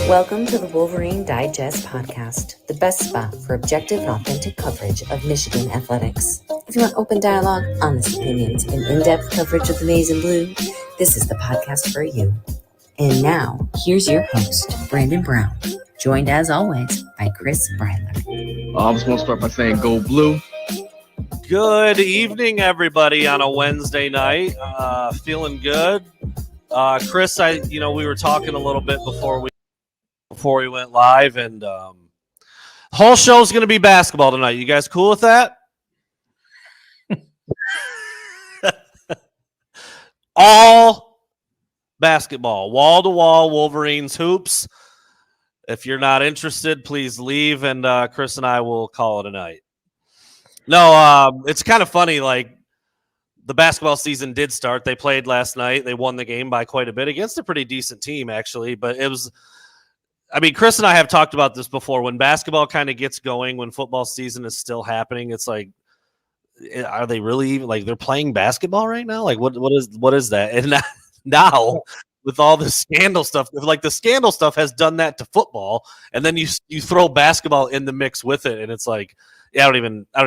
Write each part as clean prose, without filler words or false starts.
Welcome to the Wolverine Digest podcast, the best spot for objective and authentic coverage of Michigan athletics. If you want open dialogue, honest opinions, and in-depth coverage of the maize and blue, this is the podcast for you. And now, here's your host, Brandon Brown, joined as always by Chris Breiler. I was going to start by saying go blue. Good evening, everybody, on a Wednesday night. Feeling good. Chris, we were talking a little bit before we went live, and the whole show is going to be basketball tonight. You guys cool with that? All basketball, wall to wall, Wolverines hoops. If you're not interested, please leave, and Chris and I will call it a night. No, it's kind of funny. Like, the basketball season did start. They played last night. They won the game by quite a bit against a pretty decent team, actually. But it was, Chris and I have talked about this before. When basketball kind of gets going, when football season is still happening, it's like, are they really even, like, they're playing basketball right now? Like, what is that? And now with all the scandal stuff, like the scandal stuff has done that to football, and then you throw basketball in the mix with it, and it's like, yeah, I don't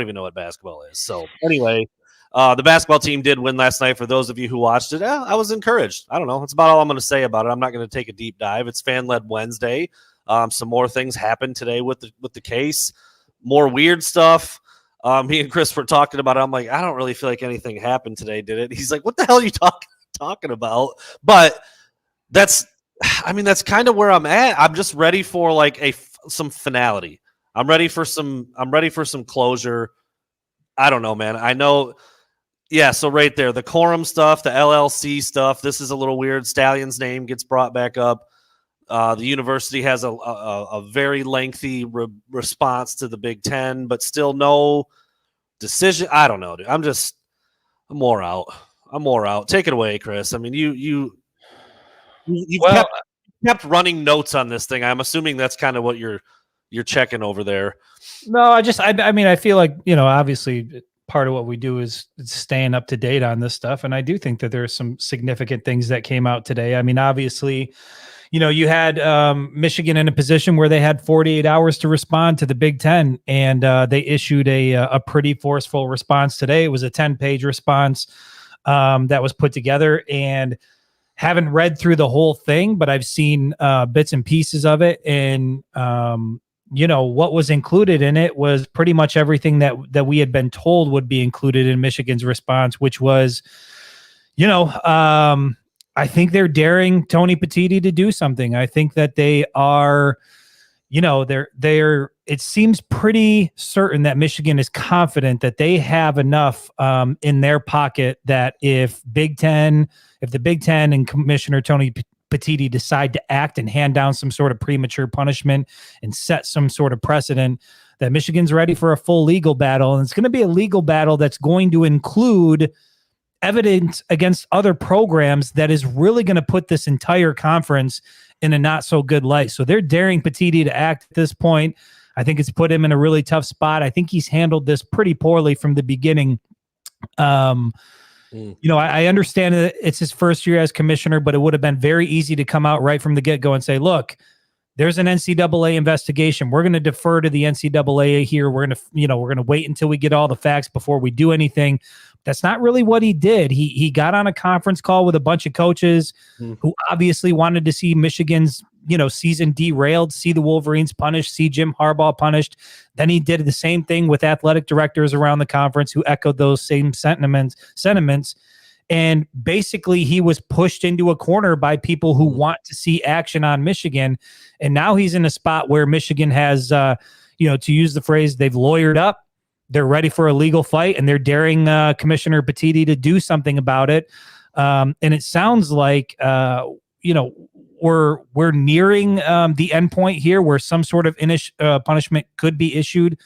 even know what basketball is. So anyway, the basketball team did win last night. For those of you who watched it, I was encouraged. I don't know. That's about all I'm going to say about it. I'm not going to take a deep dive. It's Fan-Led Wednesday. Some more things happened today with the case. More weird stuff. Me and Chris were talking about it. I'm like, I don't really feel like anything happened today, did it? He's like, what the hell are you talking about? But that's kind of where I'm at. I'm just ready for like some finality. I'm ready for some closure. I don't know, man. I know. Yeah, so right there, the quorum stuff, the LLC stuff, this is a little weird. Stallion's name gets brought back up. The university has a very lengthy response to the Big Ten, but still no decision. I don't know, dude. I'm more out. Take it away, Chris. I mean, you kept running notes on this thing. I'm assuming that's kind of what you're checking over there. No, I feel like, obviously part of what we do is staying up to date on this stuff. And I do think that there's some significant things that came out today. I mean, obviously, you had Michigan in a position where they had 48 hours to respond to the Big Ten, and they issued a pretty forceful response today. It was a 10-page response that was put together, and haven't read through the whole thing, but I've seen bits and pieces of it. And, what was included in it was pretty much everything that we had been told would be included in Michigan's response, which was, I think they're daring Tony Petitti to do something. I think that they are, it seems pretty certain that Michigan is confident that they have enough in their pocket that if the Big Ten and Commissioner Tony Petitti decide to act and hand down some sort of premature punishment and set some sort of precedent, that Michigan's ready for a full legal battle. And it's going to be a legal battle that's going to include evidence against other programs that is really going to put this entire conference in a not so good light. So they're daring Petitti to act at this point. I think it's put him in a really tough spot. I think he's handled this pretty poorly from the beginning. I understand that it's his first year as commissioner, but it would have been very easy to come out right from the get-go and say, look, there's an NCAA investigation. We're going to defer to the NCAA here. We're going to wait until we get all the facts before we do anything. That's not really what he did. He got on a conference call with a bunch of coaches who obviously wanted to see Michigan's, season derailed, see the Wolverines punished, see Jim Harbaugh punished. Then he did the same thing with athletic directors around the conference who echoed those same sentiments. And basically he was pushed into a corner by people who want to see action on Michigan. And now he's in a spot where Michigan has, to use the phrase, they've lawyered up. They're ready for a legal fight, and they're daring Commissioner Petitti to do something about it. And it sounds like, we're nearing the end point here where some sort of punishment could be issued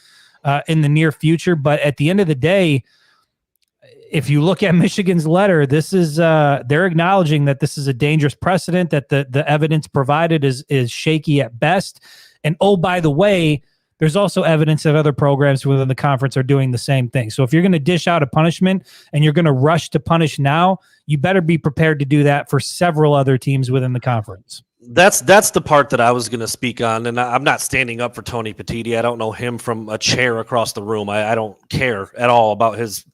in the near future. But at the end of the day, if you look at Michigan's letter, this is they're acknowledging that this is a dangerous precedent, that the evidence provided is shaky at best. And oh, by the way, there's also evidence that other programs within the conference are doing the same thing. So if you're going to dish out a punishment and you're going to rush to punish now, you better be prepared to do that for several other teams within the conference. That's the part that I was going to speak on, and I'm not standing up for Tony Petitti. I don't know him from a chair across the room. I don't care at all about his,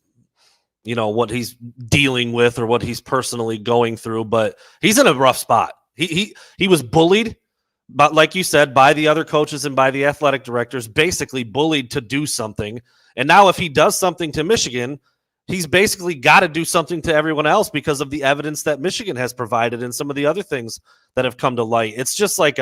what he's dealing with or what he's personally going through. But he's in a rough spot. He was bullied, but like you said, by the other coaches and by the athletic directors, basically bullied to do something. And now, if he does something to Michigan, he's basically got to do something to everyone else because of the evidence that Michigan has provided and some of the other things that have come to light. It's just like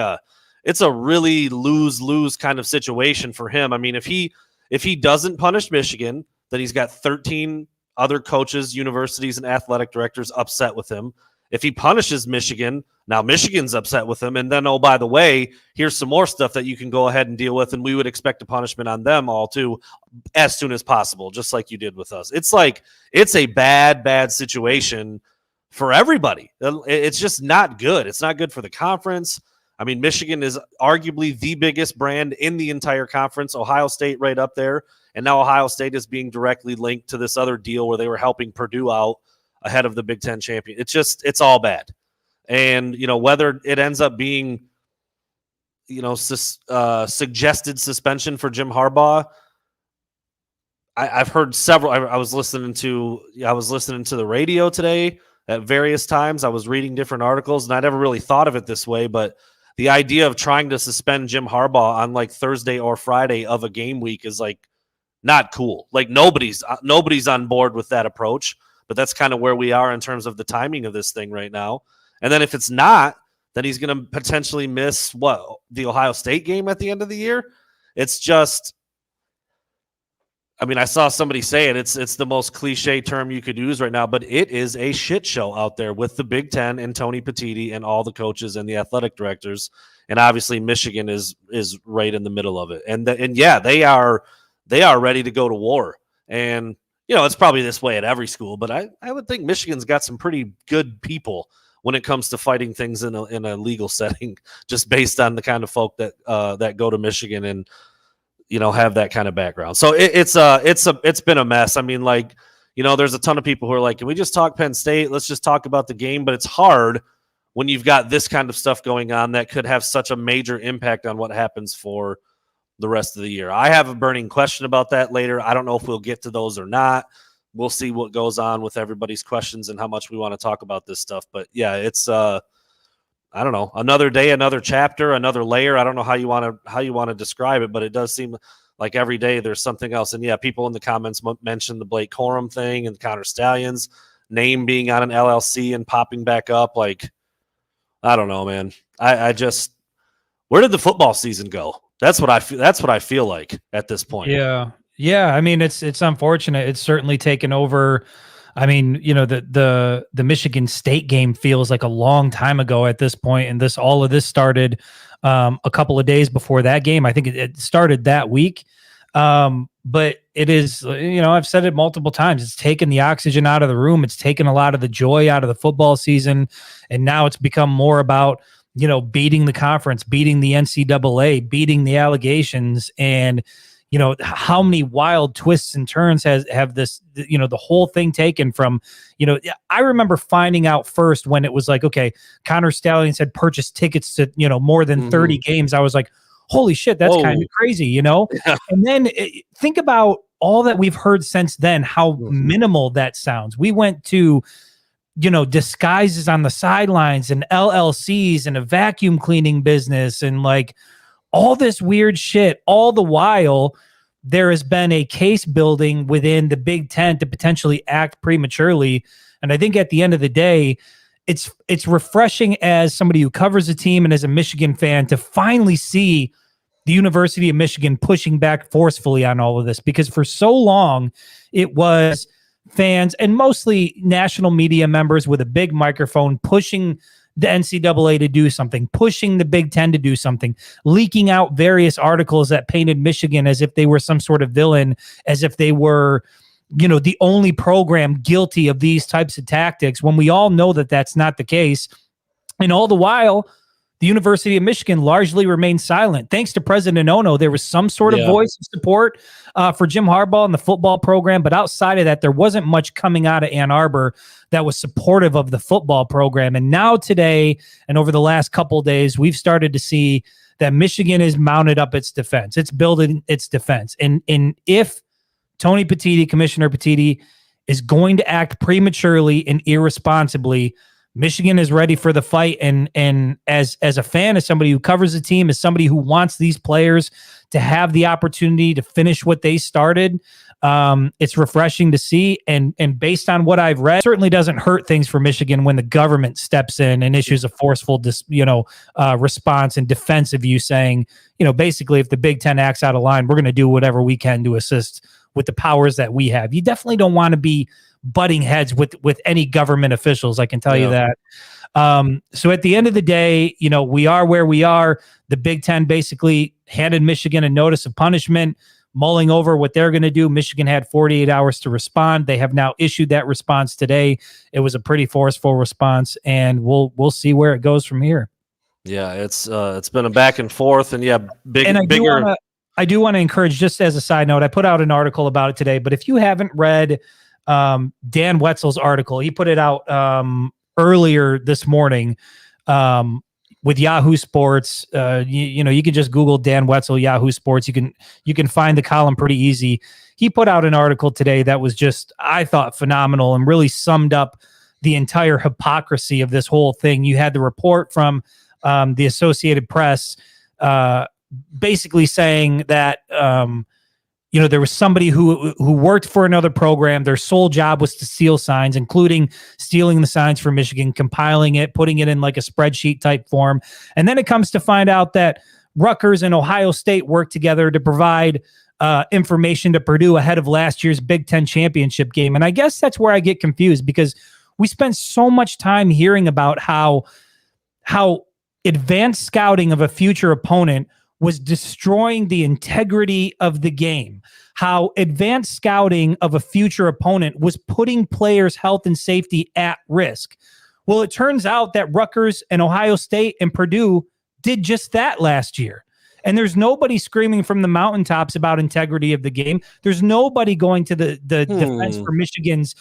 it's a really lose-lose kind of situation for him. I mean, if he doesn't punish Michigan, then he's got 13 other coaches, universities, and athletic directors upset with him. If he punishes Michigan, now Michigan's upset with him. And then, oh, by the way, here's some more stuff that you can go ahead and deal with. And we would expect a punishment on them all too, as soon as possible, just like you did with us. It's like, it's a bad situation for everybody. It's just not good. It's not good for the conference. I mean, Michigan is arguably the biggest brand in the entire conference. Ohio State right up there. And now Ohio State is being directly linked to this other deal where they were helping Purdue out ahead of the Big Ten champion. It's all bad. And, whether it ends up being, suggested suspension for Jim Harbaugh, I've heard several. I was listening to the radio today at various times. I was reading different articles, and I never really thought of it this way, but the idea of trying to suspend Jim Harbaugh on like Thursday or Friday of a game week is like not cool. Like nobody's on board with that approach. But that's kind of where we are in terms of the timing of this thing right now. And then if it's not, then he's going to potentially miss the Ohio State game at the end of the year. It's just, I mean, I saw somebody say it. It's the most cliche term you could use right now, but it is a shit show out there with the Big Ten and Tony Petitti and all the coaches and the athletic directors. And obviously Michigan is right in the middle of it. And yeah, they are ready to go to war. And it's probably this way at every school, but I would think Michigan's got some pretty good people when it comes to fighting things in a legal setting, just based on the kind of folk that go to Michigan and have that kind of background. So it's been a mess. I mean, like, there's a ton of people who are like, can we just talk Penn State? Let's just talk about the game. But it's hard when you've got this kind of stuff going on that could have such a major impact on what happens for the rest of the year. I have a burning question about that later. I don't know if we'll get to those or not. We'll see what goes on with everybody's questions and how much we want to talk about this stuff. But yeah, it's I don't know, another day, another chapter, another layer. I don't know how you want to describe it, but it does seem like every day there's something else. And yeah, people in the comments mentioned the Blake Corum thing and Connor Stalions name being on an LLC and popping back up. Like, I don't know, man. I just, where did the football season go? That's what I feel like at this point. Yeah. I mean, it's unfortunate. It's certainly taken over. I mean, the Michigan State game feels like a long time ago at this point, and all of this started a couple of days before that game. I think it started that week. But it is, I've said it multiple times. It's taken the oxygen out of the room. It's taken a lot of the joy out of the football season, and now it's become more about beating the conference, beating the NCAA, beating the allegations, and how many wild twists and turns have this, the whole thing taken from, I remember finding out first when it was like, okay, Connor Stalions had purchased tickets to, more than 30 games. I was like, holy shit, that's kind of crazy, Yeah. And then think about all that we've heard since then, how minimal that sounds. We went to, disguises on the sidelines and LLCs and a vacuum cleaning business and like all this weird shit. All the while, there has been a case building within the Big Ten to potentially act prematurely. And I think at the end of the day, it's refreshing as somebody who covers a team and as a Michigan fan to finally see the University of Michigan pushing back forcefully on all of this, because for so long it was fans and mostly national media members with a big microphone pushing the NCAA to do something, pushing the Big Ten to do something, leaking out various articles that painted Michigan as if they were some sort of villain, as if they were, the only program guilty of these types of tactics, when we all know that that's not the case. And all the while, the University of Michigan largely remained silent. Thanks to President Ono, there was some sort of voice of support for Jim Harbaugh and the football program. But outside of that, there wasn't much coming out of Ann Arbor that was supportive of the football program. And now today, and over the last couple of days, we've started to see that Michigan has mounted up its defense. It's building its defense. And if Tony Petitti, Commissioner Petitti, is going to act prematurely and irresponsibly, Michigan is ready for the fight. And as a fan, as somebody who covers the team, as somebody who wants these players to have the opportunity to finish what they started, it's refreshing to see. And based on what I've read, it certainly doesn't hurt things for Michigan when the government steps in and issues a forceful, response and defense of you saying, basically, if the Big Ten acts out of line, we're going to do whatever we can to assist with the powers that we have. You definitely don't want to be butting heads with any government officials. I can tell you that. So at the end of the day, we are where we are. The Big Ten basically handed Michigan a notice of punishment, mulling over what they're going to do. Michigan had 48 hours to respond. They have now issued that response today. It was a pretty forceful response, and we'll see where it goes from here. Yeah, it's been a back and forth, and bigger. I do want to encourage, just as a side note, I put out an article about it today, but if you haven't read Dan Wetzel's article, he put it out earlier this morning with Yahoo Sports. You can just Google Dan Wetzel, Yahoo Sports. You can find the column pretty easy. He put out an article today that was just, I thought, phenomenal and really summed up the entire hypocrisy of this whole thing. You had the report from the Associated Press basically saying that there was somebody who worked for another program. Their sole job was to steal signs, including stealing the signs for Michigan, compiling it, putting it in like a spreadsheet type form. And then it comes to find out that Rutgers and Ohio State worked together to provide information to Purdue ahead of last year's Big Ten championship game. And I guess that's where I get confused, because we spent so much time hearing about how advanced scouting of a future opponent was destroying the integrity of the game, how advanced scouting of a future opponent was putting players' health and safety at risk. Well, it turns out that Rutgers and Ohio State and Purdue did just that last year. And there's nobody screaming from the mountaintops about integrity of the game. There's nobody going to the defense for Michigan's,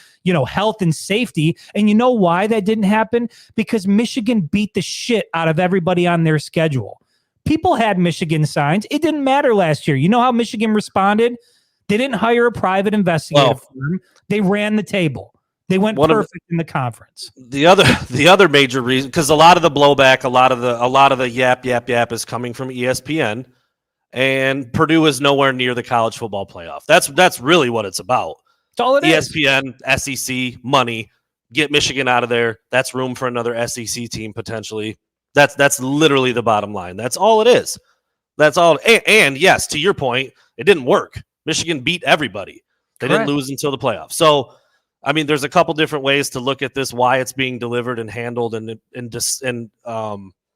health and safety. And you know why that didn't happen? Because Michigan beat the shit out of everybody on their schedule. People had Michigan signs. It didn't matter last year. You know how Michigan responded? They didn't hire a private investigative firm. They ran the table. They went perfect in the conference. The other major reason, because a lot of the blowback, a lot of the yap is coming from ESPN, and Purdue is nowhere near the college football playoff. That's really what it's about. That's all it is. ESPN, SEC, money, get Michigan out of there. That's room for another SEC team potentially. That's literally the bottom line. That's all it is. That's all. And yes, to your point, it didn't work. Michigan beat everybody. They didn't lose until the playoffs. So, I mean, there's a couple different ways to look at this, why it's being delivered and handled and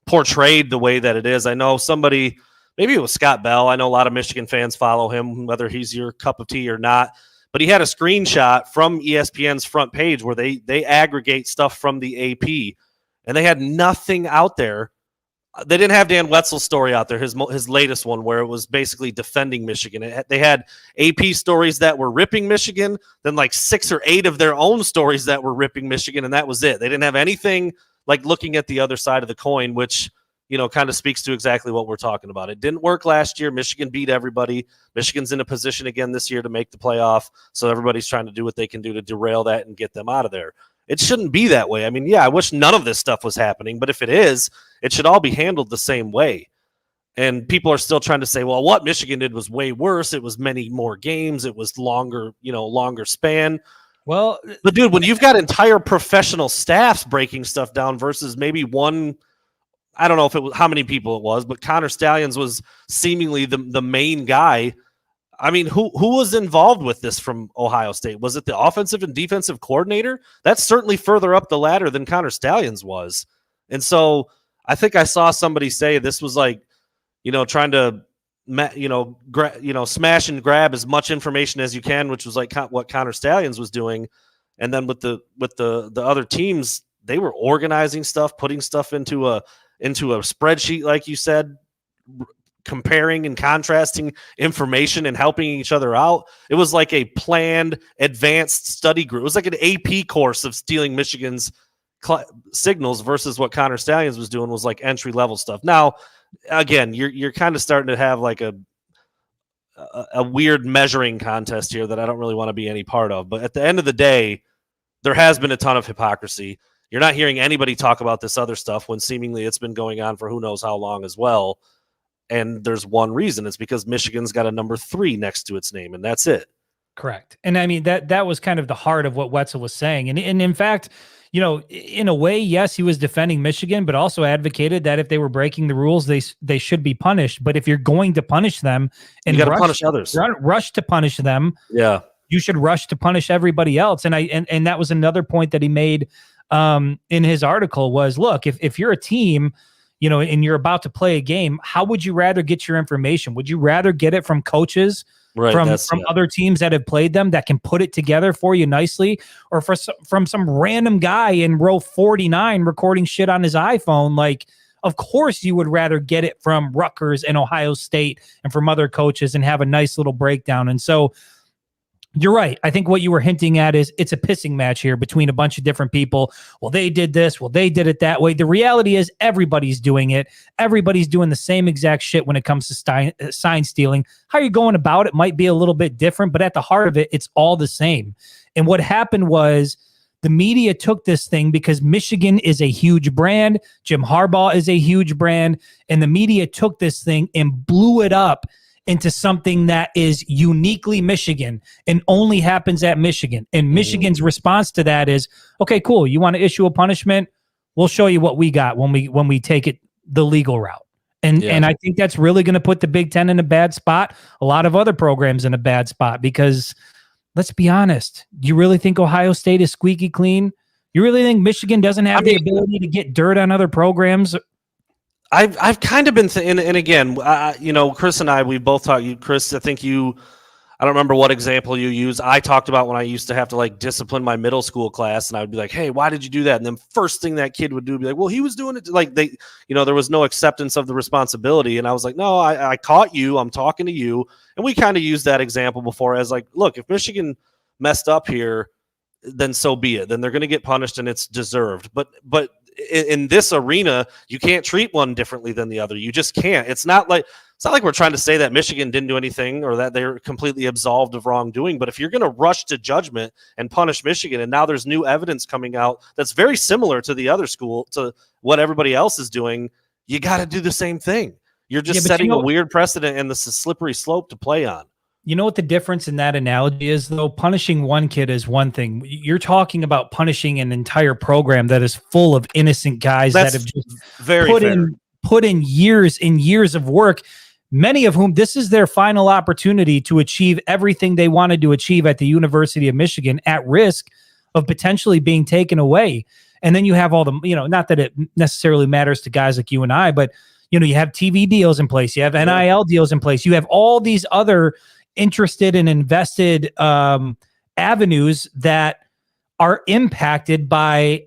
portrayed the way that it is. I know somebody, maybe it was Scott Bell. I know a lot of Michigan fans follow him, whether he's your cup of tea or not. But he had a screenshot from ESPN's front page where they aggregate stuff from the AP. And they had nothing out there. They didn't have Dan Wetzel's story out there, his latest one, where it was basically defending Michigan. They had AP stories that were ripping Michigan, then like 6 or 8 of their own stories that were ripping Michigan, and that was it. They didn't have anything like looking at the other side of the coin, which kind of speaks to exactly what we're talking about. It didn't work last year. Michigan beat everybody. Michigan's in a position again this year to make the playoff, so everybody's trying to do what they can do to derail that and get them out of there. It shouldn't be that way. I mean, I wish none of this stuff was happening, but if it is, it should all be handled the same way. And people are still trying to say, well, what Michigan did was way worse. It was many more games. It was longer span. Well, but dude, when you've got entire professional staffs breaking stuff down versus maybe one, I don't know if it was how many people it was, but Connor Stallions was seemingly the main guy. I mean, who was involved with this from Ohio State? Was it the offensive and defensive coordinator? That's certainly further up the ladder than Connor Stallions was. And so I think I saw somebody say this was like, trying to, smash and grab as much information as you can, which was like what Connor Stallions was doing. And then with the other teams, they were organizing stuff, putting stuff into into a spreadsheet, like you said, comparing and contrasting information and helping each other out. It was like a planned advanced study group. It was like an AP course of stealing Michigan's signals versus what Connor Stallions was doing was like entry level stuff. Now, again, you're kind of starting to have like a weird measuring contest here that I don't really want to be any part of. But at the end of the day, there has been a ton of hypocrisy. You're not hearing anybody talk about this other stuff when seemingly it's been going on for who knows how long as well. And there's one reason. It's because Michigan's got a number 3 next to its name, and that's it. Correct. And I mean, that was kind of the heart of what Wetzel was saying. And in fact, you know, in a way, yes, he was defending Michigan, but also advocated that if they were breaking the rules, they should be punished. But if you're going to punish them and you got to punish others, rush to punish them, yeah, you should rush to punish everybody else. And that was another point that he made in his article was, look, if you're a team, you know, and you're about to play a game, how would you rather get your information? Would you rather get it from coaches, from other teams that have played them that can put it together for you nicely, or from some random guy in row 49 recording shit on his iPhone? Like, of course you would rather get it from Rutgers and Ohio State and from other coaches and have a nice little breakdown. And so you're right. I think what you were hinting at is it's a pissing match here between a bunch of different people. Well, they did this. Well, they did it that way. The reality is everybody's doing it. Everybody's doing the same exact shit when it comes to sign stealing. How you're going about it might be a little bit different, but at the heart of it, it's all the same. And what happened was the media took this thing because Michigan is a huge brand. Jim Harbaugh is a huge brand. And the media took this thing and blew it up into something that is uniquely Michigan and only happens at Michigan. And Michigan's response to that is, okay, cool. You want to issue a punishment? We'll show you what we got when we take it the legal route. And I think that's really going to put the Big Ten in a bad spot. A lot of other programs in a bad spot because let's be honest. You really think Ohio State is squeaky clean? You really think Michigan doesn't have the ability to get dirt on other programs? I've kind of been and again, you know, Chris and I, we both talked. Chris, I think I don't remember what example you used. I talked about when I used to have to like discipline my middle school class, and I would be like, "Hey, why did you do that?" And then first thing that kid would do would be like, "Well, he was doing it." Like they, you know, there was no acceptance of the responsibility, and I was like, "No, I caught you. I'm talking to you." And we kind of used that example before as like, "Look, if Michigan messed up here, then so be it. Then they're going to get punished, and it's deserved." But in this arena, you can't treat one differently than the other. You just can't. It's not like we're trying to say that Michigan didn't do anything or that they're completely absolved of wrongdoing. But if you're going to rush to judgment and punish Michigan, and now there's new evidence coming out that's very similar to the other school, to what everybody else is doing, you got to do the same thing. You're just setting a weird precedent, and this is a slippery slope to play on. You know what the difference in that analogy is, though? Punishing one kid is one thing. You're talking about punishing an entire program that is full of innocent guys that have just put in years and years of work, many of whom this is their final opportunity to achieve everything they wanted to achieve at the University of Michigan at risk of potentially being taken away. And then you have all the, you know, not that it necessarily matters to guys like you and I, but, you know, you have TV deals in place, you have NIL deals in place, you have all these other interested and invested avenues that are impacted by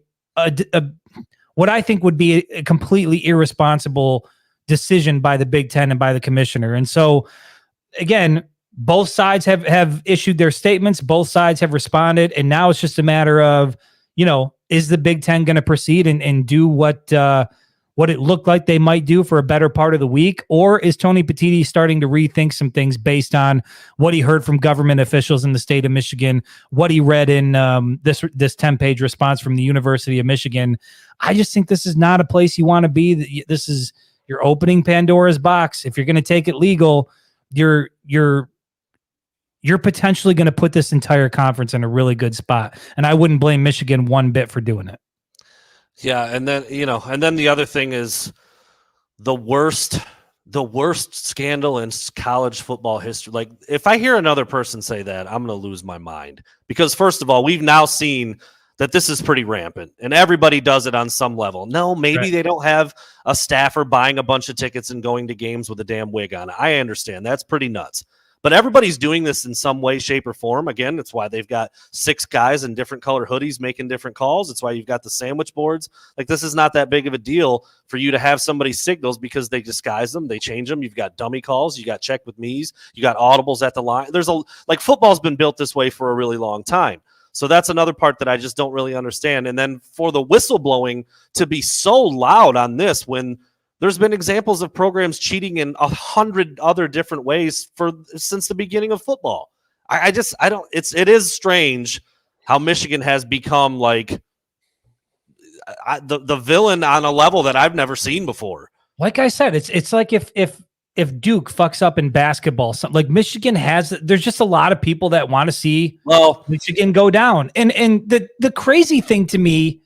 what I think would be a completely irresponsible decision by the Big Ten and by the commissioner. And so, again, both sides have issued their statements. Both sides have responded. And now it's just a matter of, you know, is the Big Ten going to proceed and do what it looked like they might do for a better part of the week? Or is Tony Petitti starting to rethink some things based on what he heard from government officials in the state of Michigan, what he read in this 10-page response from the University of Michigan? I just think this is not a place you want to be. This is, you're opening Pandora's box. If you're going to take it legal, you're potentially going to put this entire conference in a really good spot. And I wouldn't blame Michigan one bit for doing it. Yeah, and then, you know, and then the other thing is the worst scandal in college football history. Like, if I hear another person say that, I'm going to lose my mind. Because first of all, we've now seen that this is pretty rampant, and everybody does it on some level. No, maybe they don't have a staffer buying a bunch of tickets and going to games with a damn wig on. I understand. That's pretty nuts. But everybody's doing this in some way, shape, or form. Again, it's why they've got 6 guys in different color hoodies making different calls. It's why you've got the sandwich boards. Like, this is not that big of a deal for you to have somebody's signals because they disguise them, they change them. You've got dummy calls, you got check with me's, you got audibles at the line. Football's been built this way for a really long time. So that's another part that I just don't really understand. And then for the whistleblowing to be so loud on this when there's been examples of programs cheating in 100 other different ways since the beginning of football. It is strange how Michigan has become like the villain on a level that I've never seen before. Like I said, it's like if Duke fucks up in basketball, something like Michigan there's just a lot of people that want to see Michigan go down. And the crazy thing to me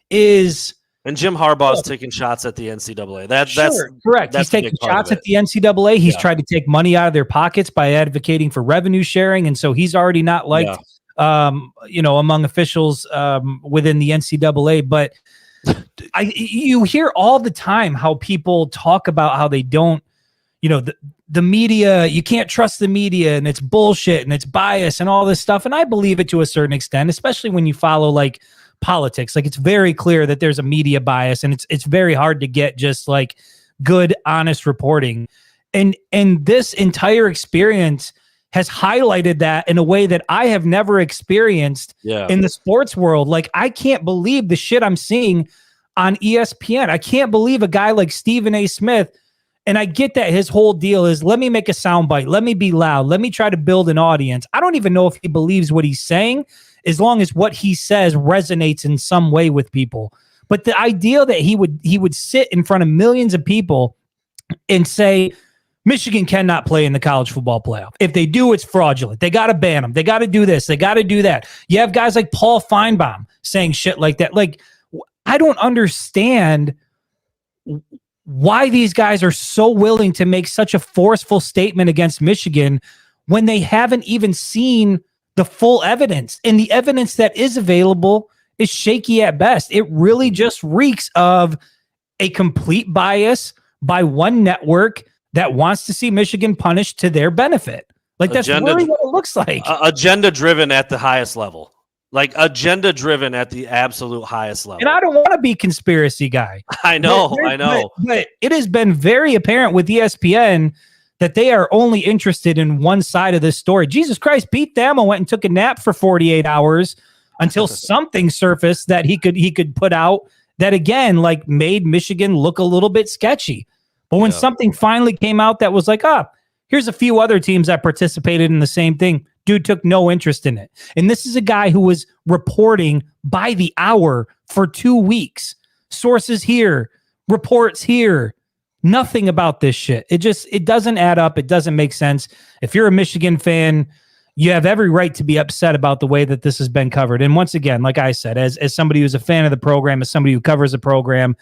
is, and Jim Harbaugh is taking shots at the NCAA. That's correct. He's taking shots at the NCAA. He's tried to take money out of their pockets by advocating for revenue sharing, and so he's already not liked, among officials within the NCAA. But you hear all the time how people talk about how they don't, the media. You can't trust the media, and it's bullshit, and it's bias, and all this stuff. And I believe it to a certain extent, especially when you follow like politics. Like, it's very clear that there's a media bias, and it's very hard to get just like good, honest reporting. And this entire experience has highlighted that in a way that I have never experienced in the sports world. Like, I can't believe the shit I'm seeing on ESPN. I can't believe a guy like Stephen A. Smith. And I get that his whole deal is, let me make a soundbite. Let me be loud. Let me try to build an audience. I don't even know if he believes what he's saying, as long as what he says resonates in some way with people. But the idea that he would sit in front of millions of people and say, Michigan cannot play in the college football playoff. If they do, it's fraudulent. They got to ban them. They got to do this. They got to do that. You have guys like Paul Feinbaum saying shit like that. Like, I don't understand why these guys are so willing to make such a forceful statement against Michigan when they haven't even seen the full evidence. And the evidence that is available is shaky at best. It really just reeks of a complete bias by one network that wants to see Michigan punished to their benefit. Like, that's really what it looks like. Agenda driven at the highest level. Like, agenda driven at the absolute highest level. And I don't want to be conspiracy guy. I know. But it has been very apparent with ESPN that they are only interested in one side of this story. Jesus Christ, Pete Thamel went and took a nap for 48 hours until something surfaced that he could put out that, again, like, made Michigan look a little bit sketchy. But when something finally came out that was like, here's a few other teams that participated in the same thing, dude took no interest in it. And this is a guy who was reporting by the hour for 2 weeks. Sources here, reports here. Nothing about this shit. It doesn't add up. It doesn't make sense. If you're a Michigan fan, you have every right to be upset about the way that this has been covered. And once again, like I said, as somebody who's a fan of the program, as somebody who covers the program,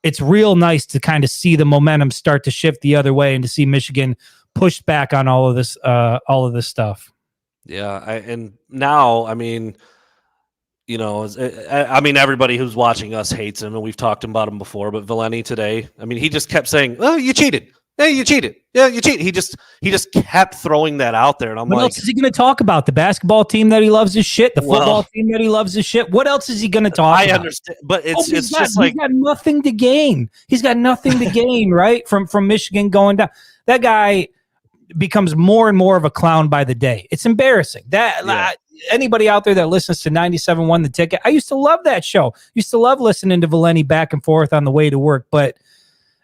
it's real nice to kind of see the momentum start to shift the other way and to see Michigan pushed back on all of this stuff. Yeah, and now, I mean, everybody who's watching us hates him, and we've talked about him before. But Valenti today, I mean, he just kept saying, "Oh, you cheated. Hey, you cheated. Yeah, you cheated." He just kept throwing that out there, and I'm what else is he going to talk about? The basketball team that he loves is shit. The football team that he loves is shit. What else is he going to talk about? I understand, but he's got nothing to gain. He's got nothing to gain, right? From Michigan going down. That guy becomes more and more of a clown by the day. It's embarrassing. Anybody out there that listens to 97.1 The Ticket, I used to love that show. Used to love listening to Valenti back and forth on the way to work. But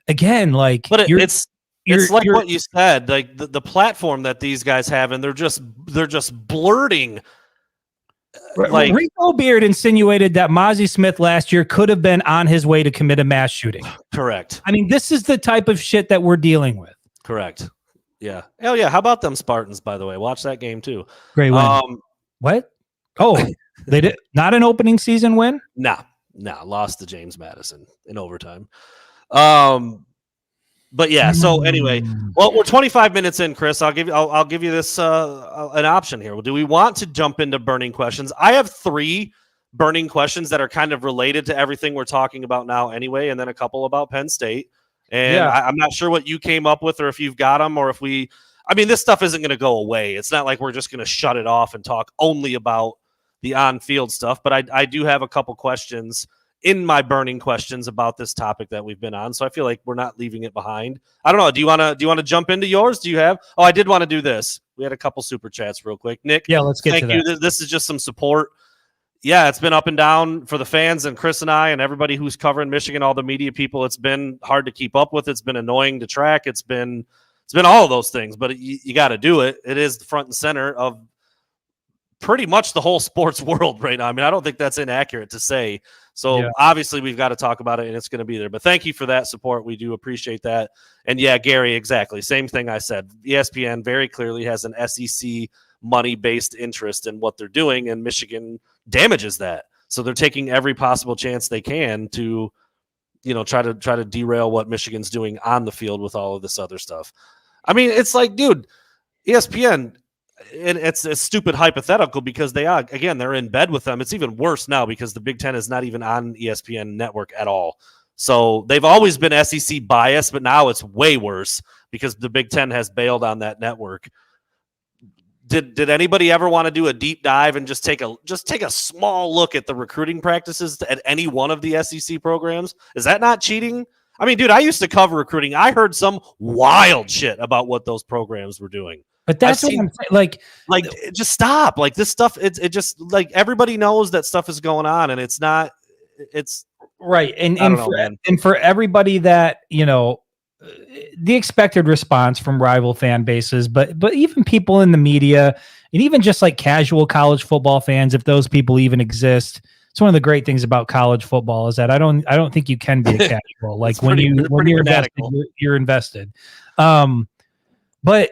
again, like, it's like what you said, like the platform that these guys have, and they're just blurting. Like, Rico Beard insinuated that Mozzie Smith last year could have been on his way to commit a mass shooting. Correct. I mean, this is the type of shit that we're dealing with. Correct. Yeah. Hell yeah. How about them Spartans, by the way? Watch that game too. Great win. What? Oh, they did not an opening season win? Nah, lost to James Madison in overtime. But yeah, so anyway, well, we're 25 minutes in, Chris. I'll give you this an option here. Do we want to jump into burning questions? I have 3 burning questions that are kind of related to everything we're talking about now anyway, and then a couple about Penn State. And I'm not sure what you came up with, or if you've got them, or if I mean, this stuff isn't going to go away. It's not like we're just going to shut it off and talk only about the on-field stuff. But I do have a couple questions in my burning questions about this topic that we've been on. So I feel like we're not leaving it behind. I don't know. Do you want to jump into yours? Do you have? Oh, I did want to do this. We had a couple super chats real quick. Nick, Yeah, let's get thank to you. that. This is just some support. Yeah, it's been up and down for the fans and Chris and I and everybody who's covering Michigan, all the media people. It's been hard to keep up with. It's been annoying to track. It's been all of those things, but you got to do it. It is the front and center of pretty much the whole sports world right now. I mean, I don't think that's inaccurate to say. So obviously we've got to talk about it and it's going to be there. But thank you for that support. We do appreciate that. And yeah, Gary, exactly. Same thing I said. ESPN very clearly has an SEC money-based interest in what they're doing, and Michigan damages that. So they're taking every possible chance they can to, try to derail what Michigan's doing on the field with all of this other stuff. I mean, it's like, dude, ESPN, and it's a stupid hypothetical because they're in bed with them. It's even worse now because the Big Ten is not even on ESPN network at all. So they've always been SEC biased, but now it's way worse because the Big Ten has bailed on that network. Did anybody ever want to do a deep dive and just take a small look at the recruiting practices at any one of the SEC programs? Is that not cheating? I mean, dude, I used to cover recruiting. I heard some wild shit about what those programs were doing. But that's what I'm saying. Like, just stop. Like this stuff, it just like everybody knows that stuff is going on, and it's not. It's right, and for everybody that the expected response from rival fan bases, but even people in the media, and even just like casual college football fans, if those people even exist. It's one of the great things about college football is that I don't think you can be a casual. Like when you're invested, you're invested. But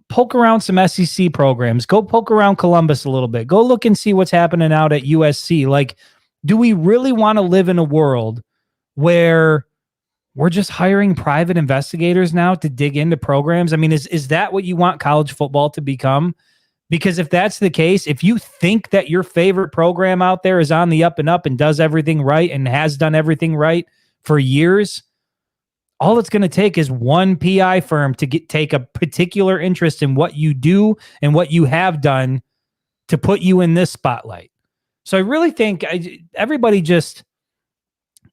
poke around some SEC programs. Go poke around Columbus a little bit. Go look and see what's happening out at USC. Like, do we really want to live in a world where we're just hiring private investigators now to dig into programs? I mean, is that what you want college football to become? Because if that's the case, if you think that your favorite program out there is on the up and up and does everything right and has done everything right for years, all it's going to take is one PI firm to take a particular interest in what you do and what you have done to put you in this spotlight. So I really think everybody just,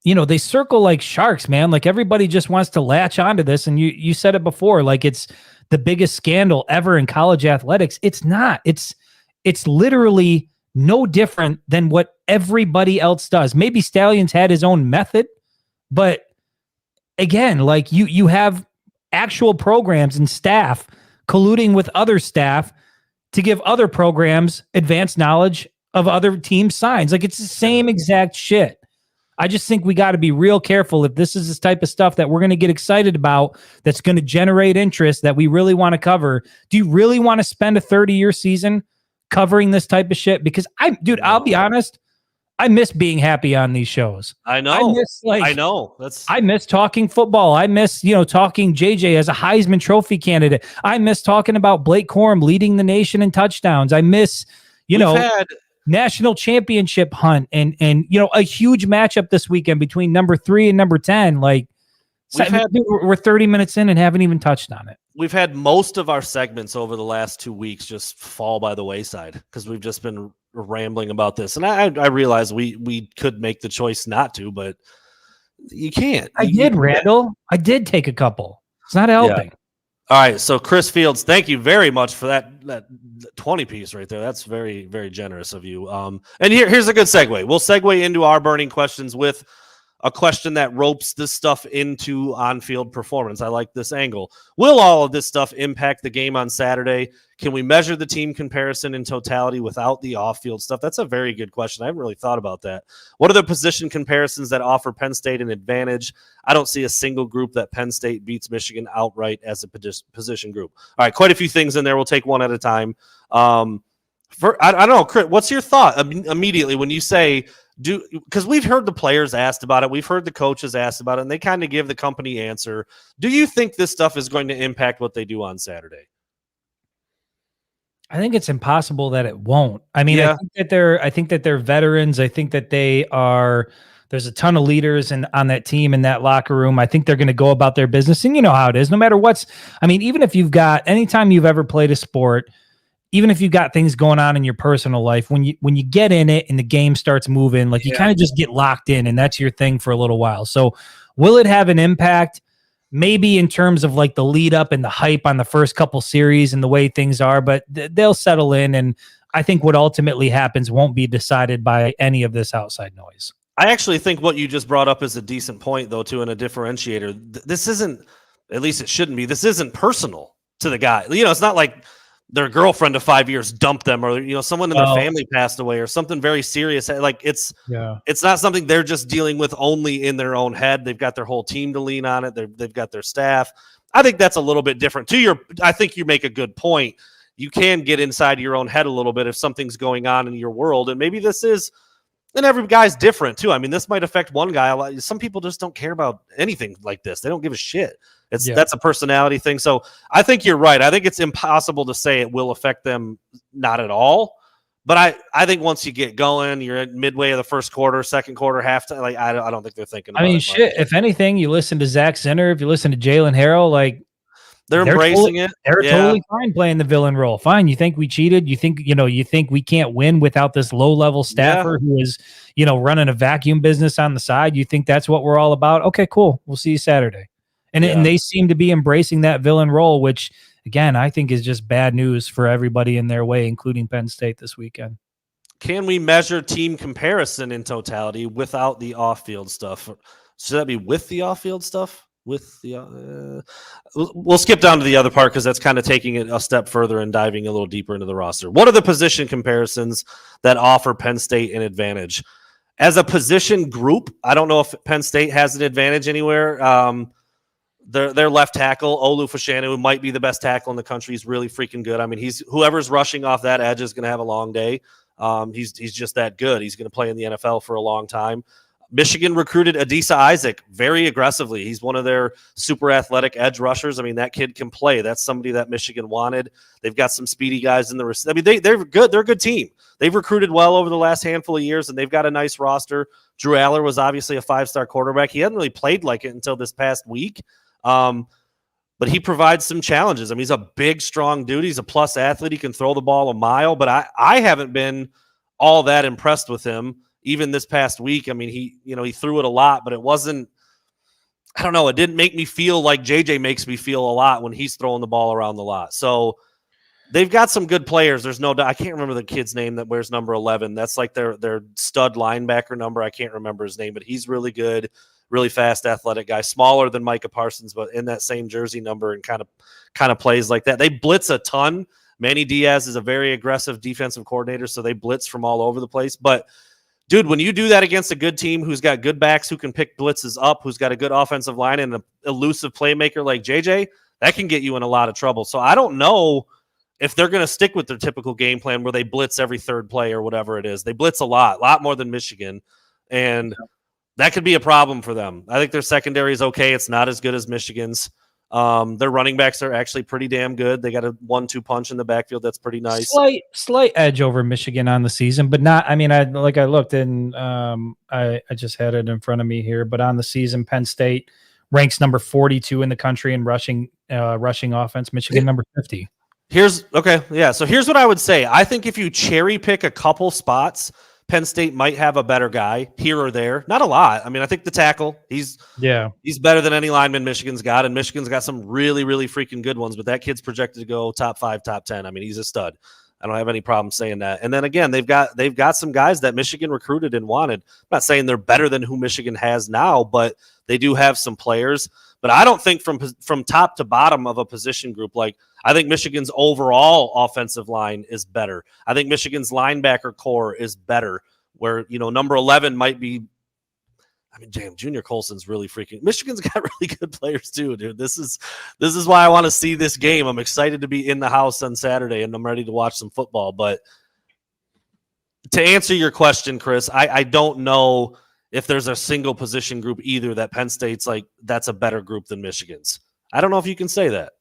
they circle like sharks, man. Like everybody just wants to latch onto this. And you said it before, like it's the biggest scandal ever in college athletics. It's not. It's literally no different than what everybody else does. Maybe Stalions had his own method, but again, like you have actual programs and staff colluding with other staff to give other programs advanced knowledge of other teams' signs. Like it's the same exact shit. I just think we got to be real careful if this is this type of stuff that we're going to get excited about, that's going to generate interest, that we really want to cover. Do you really want to spend a 30-year season covering this type of shit? Because I'll be honest, I miss being happy on these shows. I know. I miss talking football. I miss, talking JJ as a Heisman Trophy candidate. I miss talking about Blake Corum leading the nation in touchdowns. I miss, national championship hunt and a huge matchup this weekend between number 3 and number 10. Like we're 30 minutes in and haven't even touched on it. We've had most of our segments over the last 2 weeks just fall by the wayside because we've just been rambling about this. And I realize we could make the choice not to, but you can't. Randall. I did take a couple. It's not helping. Yeah. All right, so Chris Fields, thank you very much for that 20 piece right there. That's very, very generous of you. And here's a good segue. We'll segue into our burning questions with a question that ropes this stuff into on-field performance. I like this angle. Will all of this stuff impact the game on Saturday? Can we measure the team comparison in totality without the off-field stuff? That's a very good question. I haven't really thought about that. What are the position comparisons that offer Penn State an advantage? I don't see a single group that Penn State beats Michigan outright as a position group. All right, quite a few things in there. We'll take one at a time. I don't know, Chris, what's your thought immediately when you say because we've heard the players asked about it, we've heard the coaches asked about it, and they kind of give the company answer. Do you think this stuff is going to impact what they do on Saturday? I think it's impossible that it won't. I mean, yeah. I think that they're veterans. I think that they are There's a ton of leaders on that team, in that locker room. I think they're going to go about their business. And you know how it is, no matter even if anytime you've ever played a sport, even if you've got things going on in your personal life, when you get in it and the game starts moving, like you kind of just get locked in, and that's your thing for a little while. So will it have an impact? Maybe in terms of like the lead up and the hype on the first couple series and the way things are, but they'll settle in. And I think what ultimately happens won't be decided by any of this outside noise. I actually think what you just brought up is a decent point, though, too, and a differentiator. This isn't, at least it shouldn't be, this isn't personal to the guy. It's not like their girlfriend of 5 years dumped them, or someone in their family passed away, or something very serious. Like it's not something they're just dealing with only in their own head. They've got their whole team to lean on it. They've got their staff. I think that's a little bit different. I think you make a good point. You can get inside your own head a little bit if something's going on in your world, and maybe this is. And every guy's different too. I mean, this might affect one guy a lot. Some people just don't care about anything like this. They don't give a shit. That's a personality thing. So I think you're right. I think it's impossible to say it will affect them, not at all. But I think once you get going, you're at midway of the first quarter, second quarter, halftime. Like I don't think they're thinking about it shit. much. If anything, you listen to Zach Zinner, if you listen to Jalen Harrell, like they're embracing it. They're totally fine playing the villain role. Fine. You think we cheated? You think we can't win without this low-level staffer who is, running a vacuum business on the side? You think that's what we're all about? Okay, cool. We'll see you Saturday. And they seem to be embracing that villain role, which again, I think is just bad news for everybody in their way, including Penn State this weekend. Can we measure team comparison in totality without the off-field stuff? Should that be with the off-field stuff? We'll skip down to the other part because that's kind of taking it a step further and diving a little deeper into the roster. What are the position comparisons that offer Penn State an advantage? As a position group, I don't know if Penn State has an advantage anywhere. Their left tackle, Olu Fashanu, who might be the best tackle in the country. He's really freaking good. I mean, whoever's rushing off that edge is going to have a long day. He's just that good. He's going to play in the NFL for a long time. Michigan recruited Adisa Isaac very aggressively. He's one of their super athletic edge rushers. I mean, that kid can play. That's somebody that Michigan wanted. They've got some speedy guys in the. I mean, they're good. They're a good team. They've recruited well over the last handful of years, and they've got a nice roster. Drew Aller was obviously a 5-star quarterback. He hadn't really played like it until this past week, but he provides some challenges. I mean, he's a big, strong dude. He's a plus athlete. He can throw the ball a mile, but I haven't been all that impressed with him. Even this past week, I mean, he threw it a lot, but it wasn't, I don't know, it didn't make me feel like JJ makes me feel a lot when he's throwing the ball around the lot. So they've got some good players. There's no doubt. I can't remember the kid's name that wears number 11. That's like their stud linebacker number. I can't remember his name, but he's really good, really fast, athletic guy, smaller than Micah Parsons, but in that same jersey number and kind of plays like that. They blitz a ton. Manny Diaz is a very aggressive defensive coordinator, so they blitz from all over the place. But dude, when you do that against a good team who's got good backs, who can pick blitzes up, who's got a good offensive line and an elusive playmaker like JJ, that can get you in a lot of trouble. So I don't know if they're going to stick with their typical game plan where they blitz every third play or whatever it is. They blitz a lot more than Michigan, and that could be a problem for them. I think their secondary is okay. It's not as good as Michigan's. Their running backs are actually pretty damn good. They got a 1-2 punch in the backfield. That's pretty nice. Slight edge over Michigan on the season, but not, I mean, I looked and I just had it in front of me here, but on the season, Penn State ranks number 42 in the country in rushing offense, Michigan number 50. So here's what I would say. I think if you cherry pick a couple spots, Penn State might have a better guy here or there. Not a lot. I mean, I think the tackle, he's better than any lineman Michigan's got, and Michigan's got some really, really freaking good ones, but that kid's projected to go top 5, top 10. I mean, he's a stud. I don't have any problem saying that. And then again, they've got some guys that Michigan recruited and wanted. I'm not saying they're better than who Michigan has now, but they do have some players. But I don't think from top to bottom of a position group, like I think Michigan's overall offensive line is better. I think Michigan's linebacker core is better, where, number 11 might be, I mean, damn, Junior Colson's really freaking, Michigan's got really good players too, dude. This is why I want to see this game. I'm excited to be in the house on Saturday and I'm ready to watch some football. But to answer your question, Chris, I don't know if there's a single position group either that Penn State's like, that's a better group than Michigan's. I don't know if you can say that.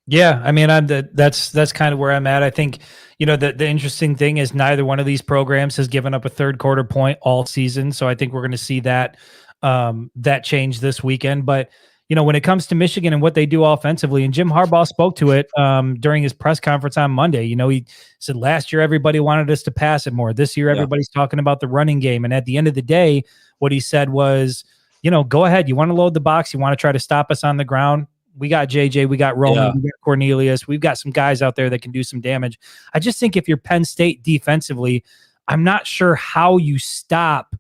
Yeah, I mean, that's kind of where I'm at. I think, the interesting thing is neither one of these programs has given up a third quarter point all season. So I think we're going to see that change this weekend. But when it comes to Michigan and what they do offensively, and Jim Harbaugh spoke to it during his press conference on Monday. He said last year everybody wanted us to pass it more. This year everybody's talking about the running game. And at the end of the day, what he said was, go ahead. You want to load the box. You want to try to stop us on the ground. We got JJ, we got Roman, we got Cornelius. We've got some guys out there that can do some damage. I just think if you're Penn State defensively, I'm not sure how you stop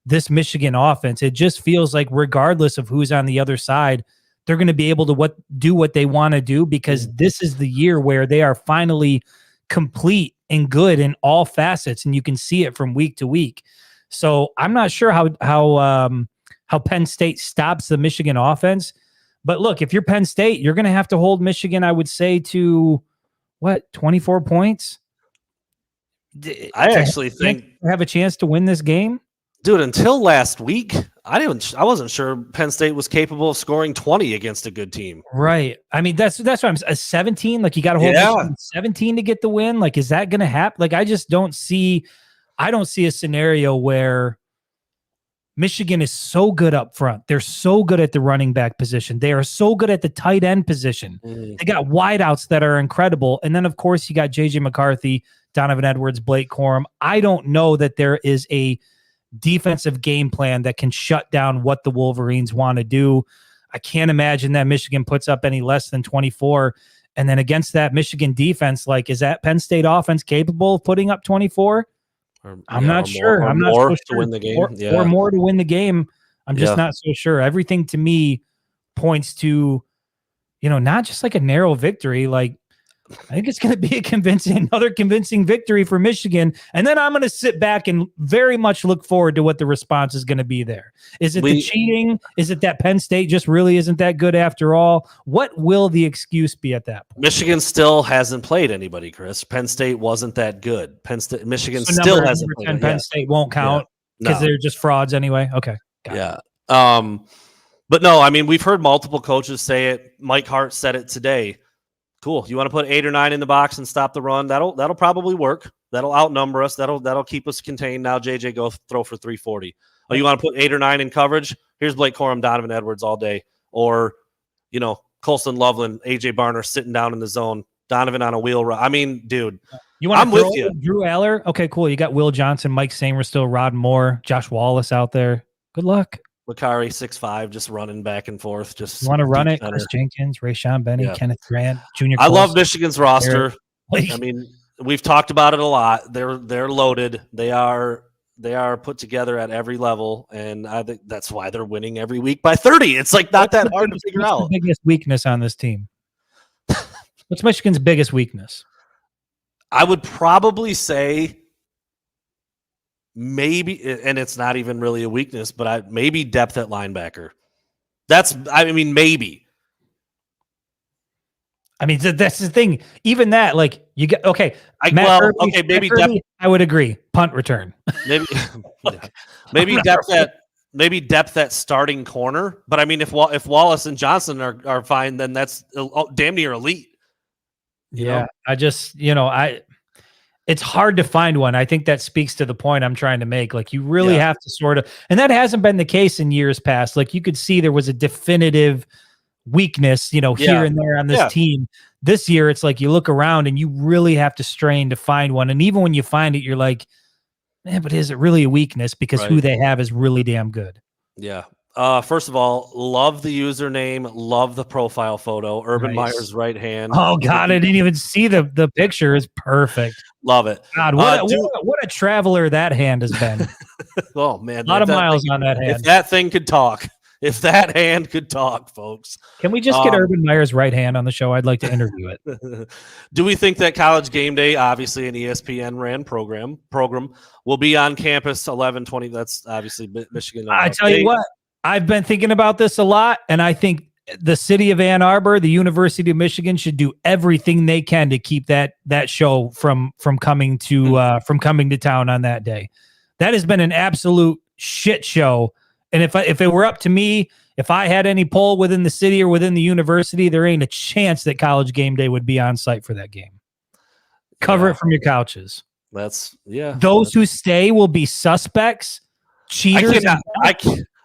this Michigan offense. It just feels like regardless of who's on the other side, they're going to be able to do what they want to do, because this is the year where they are finally complete and good in all facets, and you can see it from week to week. So I'm not sure how Penn State stops the Michigan offense. But look, if you're Penn State, you're going to have to hold Michigan, I would say, to 24 points? I actually think have a chance to win this game? Dude, until last week, I wasn't sure Penn State was capable of scoring 20 against a good team. Right. I mean, that's what I'm 17. Like, you got to hold Michigan 17 to get the win. Like, is that going to happen? Like, I don't see a scenario where Michigan is so good up front. They're so good at the running back position. They are so good at the tight end position. They got wideouts that are incredible. And then, of course, you got JJ McCarthy, Donovan Edwards, Blake Corum. I don't know that there is a defensive game plan that can shut down what the Wolverines want to do. I can't imagine that Michigan puts up any less than 24. And then against that Michigan defense, like, is that Penn State offense capable of putting up 24? I'm not sure. I'm not so sure. To win the game. Or more to win the game. I'm just not so sure. Everything to me points to, not just like a narrow victory. Like, I think it's going to be another convincing victory for Michigan. And then I'm going to sit back and very much look forward to what the response is going to be there. Is it the cheating? Is it that Penn State just really isn't that good after all? What will the excuse be at that point? Michigan still hasn't played anybody, Chris. Penn State wasn't that good. Michigan still hasn't played. Penn State won't count because they're just frauds anyway. Okay. Got it. But no, I mean, we've heard multiple coaches say it. Mike Hart said it today. Cool. You want to put 8 or 9 in the box and stop the run? That'll probably work. That'll outnumber us. That'll keep us contained. Now JJ go throw for 340. Oh, you want to put 8 or 9 in coverage? Here's Blake Corum, Donovan Edwards all day. Or, Colston Loveland, AJ Barner sitting down in the zone, Donovan on a wheel run. I mean, dude, I'm with you. Drew Aller? Okay, cool. You got Will Johnson, Mike Sainristil, Rod Moore, Josh Wallace out there. Good luck. Macari 6'5", just running back and forth. Just you want to run it? Chris Jenkins, Rayshawn Benny, Kenneth Grant, Junior. I love Michigan's roster. I mean, we've talked about it a lot. They're loaded. They are put together at every level, and I think that's why they're winning every week by 30. It's like not that hard to figure out. What's the biggest weakness on this team? What's Michigan's biggest weakness? I would probably say maybe, and it's not even really a weakness, but maybe depth at linebacker. Maybe. I mean, that's the thing. Even that, like, you get maybe depth. I would agree. Punt return. Maybe depth at starting corner. But I mean, if Wallace and Johnson are fine, then that's damn near elite. You know? It's hard to find one. I think that speaks to the point I'm trying to make. Like, you really have to sort of, and that hasn't been the case in years past. Like, you could see there was a definitive weakness, here and there on this team. This year, it's like you look around and you really have to strain to find one. And even when you find it, you're like, man, but is it really a weakness? Because who they have is really damn good. Yeah. First of all, love the username, love the profile photo. Urban Meyer's right hand. Oh God, I didn't even see the picture. Is perfect. Love it. God, what a traveler that hand has been. Oh man, a lot of miles on that hand. If that thing could talk, if that hand could talk, folks. Can we just get Urban Meyer's right hand on the show? I'd like to interview it. Do we think that College Game Day, obviously an ESPN ran program, will be on campus 11/20? That's obviously Michigan. I tell you what. I've been thinking about this a lot, and I think the city of Ann Arbor, the University of Michigan, should do everything they can to keep that show from coming to town on that day. That has been an absolute shit show, and if it were up to me, if I had any pull within the city or within the university, there ain't a chance that College Game Day would be on site for that game. Cover it from your couches. Those who stay will be suspects, cheaters.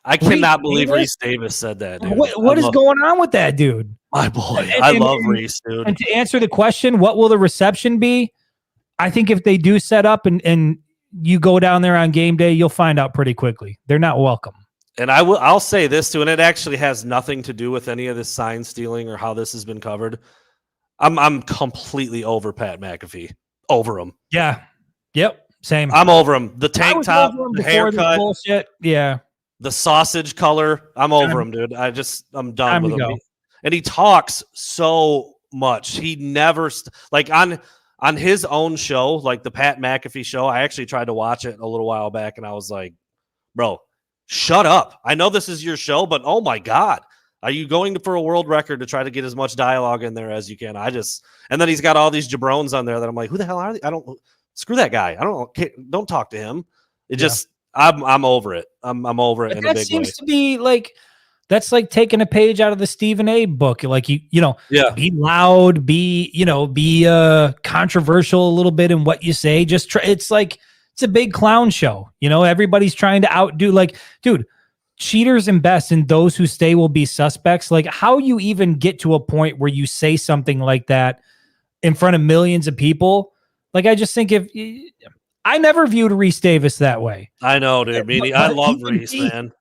I cannot believe Reese Davis said that, dude. What is going on with that dude? My boy. I love Reese, dude. And to answer the question, what will the reception be? I think if they do set up and you go down there on game day, you'll find out pretty quickly. They're not welcome. And I'll say this too, and it actually has nothing to do with any of this sign stealing or how this has been covered. I'm completely over Pat McAfee. Over him. Yeah. Yep. Same. I'm over him. The tank top, the haircut, bullshit. Yeah. The sausage color. I'm over him, dude. I'm done with him. And he talks so much. He never on his own show, like the Pat McAfee show. I actually tried to watch it a little while back, and I was like, bro, shut up. I know this is your show, but oh my God. Are you going for a world record to try to get as much dialogue in there as you can? And then he's got all these jabrones on there that I'm like, who the hell are they? Screw that guy. Don't talk to him. I'm over it. I'm over it. But in a big way. That seems to be like, that's like taking a page out of the Stephen A. book. Like be loud, be controversial a little bit in what you say. It's like, it's a big clown show. Everybody's trying to outdo, like, dude, cheaters and best and those who stay will be suspects. Like, how you even get to a point where you say something like that in front of millions of people? Like, I just think I never viewed Reese Davis that way. I know, dude. I love Reese, man.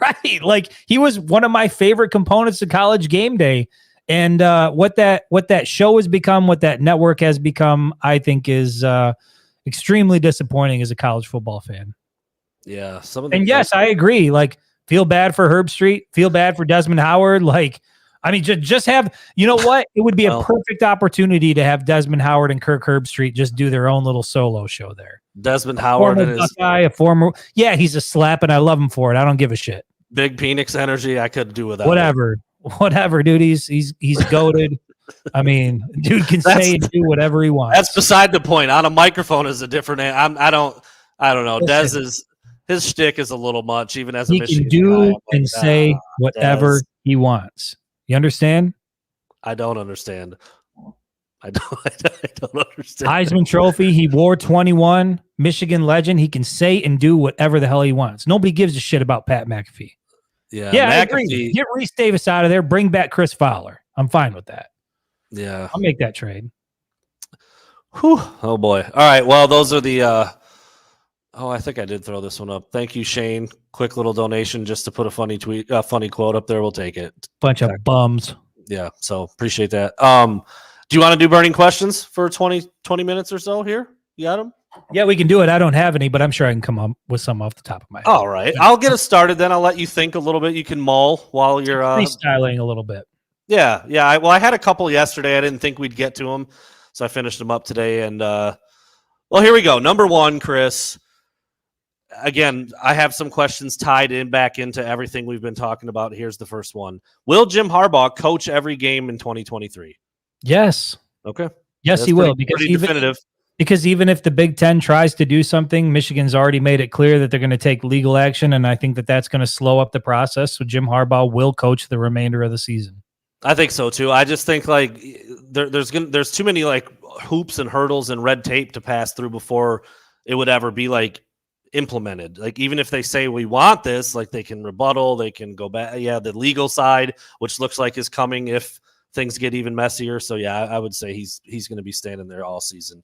Right. Like, he was one of my favorite components of College Game Day. And what that show has become, what that network has become, I think is extremely disappointing as a college football fan. Yeah. Yes, I agree. Like, feel bad for Herb Street, feel bad for Desmond Howard. Like, I mean, just have, you know what? It would be a perfect opportunity to have Desmond Howard and Kirk Herbstreit just do their own little solo show there. Desmond Howard he's a slap and I love him for it. I don't give a shit. Big Phoenix energy. I could do without whatever, dude. He's goated. I mean, dude can say and do whatever he wants. That's beside the point. On a microphone is a different. I don't know. Dez his shtick is a little much, even as a Michigan guy. He can do and like, say whatever he wants. You understand? I don't understand. I don't understand. Heisman Trophy. He wore 21. Michigan legend. He can say and do whatever the hell he wants. Nobody gives a shit about Pat McAfee. Yeah, I agree. Get Reese Davis out of there. Bring back Chris Fowler. I'm fine with that. Yeah, I'll make that trade. Whew. Oh boy. All right. Well, those are the. I think I did throw this one up. Thank you, Shane. Quick little donation just to put a funny quote up there. We'll take it. Bunch of bums. Yeah. So appreciate that. Do you want to do burning questions for 20 minutes or so here? You got them? Yeah, we can do it. I don't have any, but I'm sure I can come up with some off the top of my head. All right. I'll get us started. Then I'll let you think a little bit. You can mull while you're freestyling a little bit. Yeah. I had a couple yesterday. I didn't think we'd get to them, so I finished them up today. And well, here we go. Number one, Chris. Again, I have some questions tied back into everything we've been talking about. Here's the first one. Will Jim Harbaugh coach every game in 2023? Yes. Okay. Yes, he will. Because even if the Big Ten tries to do something, Michigan's already made it clear that they're going to take legal action, and I think that's going to slow up the process. So Jim Harbaugh will coach the remainder of the season. I think so too. I just think like there's too many like hoops and hurdles and red tape to pass through before it would ever be like implemented. Like, even if they say we want this, like, they can rebuttal, they can go back. Yeah, the legal side, which looks like is coming if things get even messier. So yeah, I would say he's going to be standing there all season.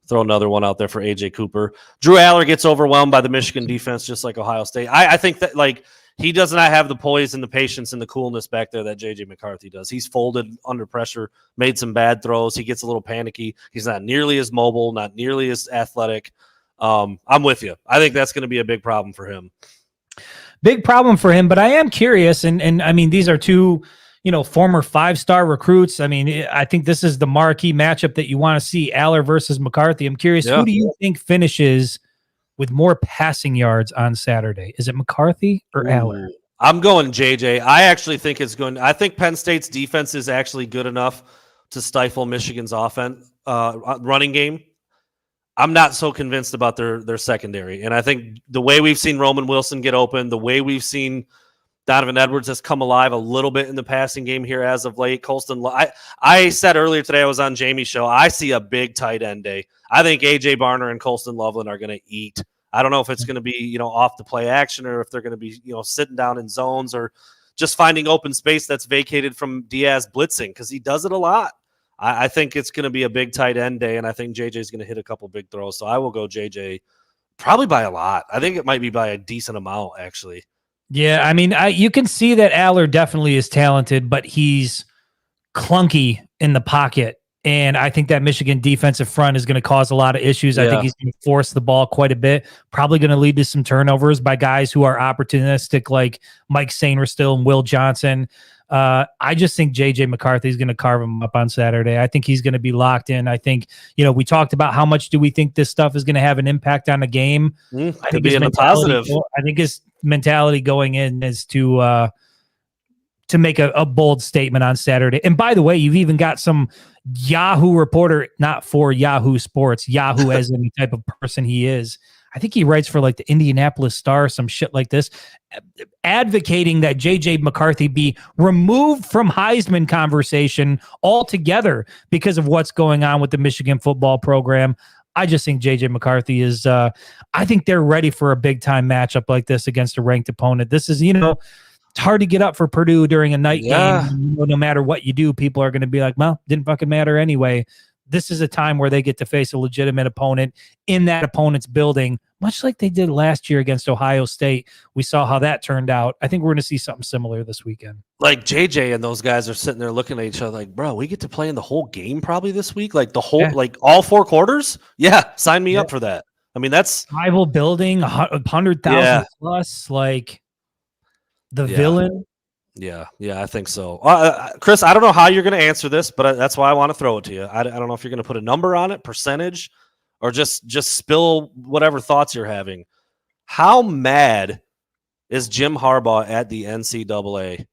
Throw another one out there for AJ Cooper. Drew Aller gets overwhelmed by the Michigan defense, just like Ohio State. I think that like he does not have the poise and the patience and the coolness back there that JJ McCarthy does. He's folded under pressure, made some bad throws. He gets a little panicky. He's not nearly as mobile, not nearly as athletic. I'm with you. I think that's going to be a big problem for him. Big problem for him, but I am curious. And I mean, these are two, former 5-star recruits. I mean, I think this is the marquee matchup that you want to see, Aller versus McCarthy. I'm curious, Who do you think finishes with more passing yards on Saturday? Is it McCarthy or Aller? I'm going JJ. I think Penn State's defense is actually good enough to stifle Michigan's offense, running game. I'm not so convinced about their secondary. And I think the way we've seen Roman Wilson get open, the way we've seen Donovan Edwards has come alive a little bit in the passing game here as of late. Colston, I said earlier today, I was on Jamie's show, I see a big tight end day. I think A.J. Barner and Colston Loveland are going to eat. I don't know if it's going to be, off the play action or if they're going to be, sitting down in zones or just finding open space that's vacated from Diaz blitzing because he does it a lot. I think it's going to be a big tight end day, and I think JJ is going to hit a couple big throws. So I will go JJ probably by a lot. I think it might be by a decent amount, actually. Yeah, I mean, you can see that Aller definitely is talented, but he's clunky in the pocket. And I think that Michigan defensive front is going to cause a lot of issues. Yeah. I think he's going to force the ball quite a bit, probably going to lead to some turnovers by guys who are opportunistic like Mike Sainristil and Will Johnson. I just think J.J. McCarthy is going to carve him up on Saturday. I think he's going to be locked in. I think, we talked about how much do we think this stuff is going to have an impact on the game. I think be in a positive. I think his mentality going in is to make a bold statement on Saturday. And by the way, you've even got some Yahoo reporter, not for Yahoo Sports, Yahoo as in the type of person he is. I think he writes for like the Indianapolis Star, some shit like this, advocating that J.J. McCarthy be removed from Heisman conversation altogether because of what's going on with the Michigan football program. I just think J.J. McCarthy is, I think they're ready for a big time matchup like this against a ranked opponent. This is, it's hard to get up for Purdue during a night game. No matter what you do, people are going to be like, well, didn't fucking matter anyway. This is a time where they get to face a legitimate opponent in that opponent's building, much like they did last year against Ohio State. We saw how that turned out. I think we're going to see something similar this weekend. Like JJ and those guys are sitting there looking at each other like, bro, we get to play in the whole game probably this week? Like the whole, like all 4 quarters? Yeah, sign me up for that. I mean, that's rival building, 100,000 plus, like the villain. Yeah, I think so. Chris, I don't know how you're going to answer this, but that's why I want to throw it to you. I don't know if you're going to put a number on it, percentage, or just spill whatever thoughts you're having. How mad is Jim Harbaugh at the NCAA?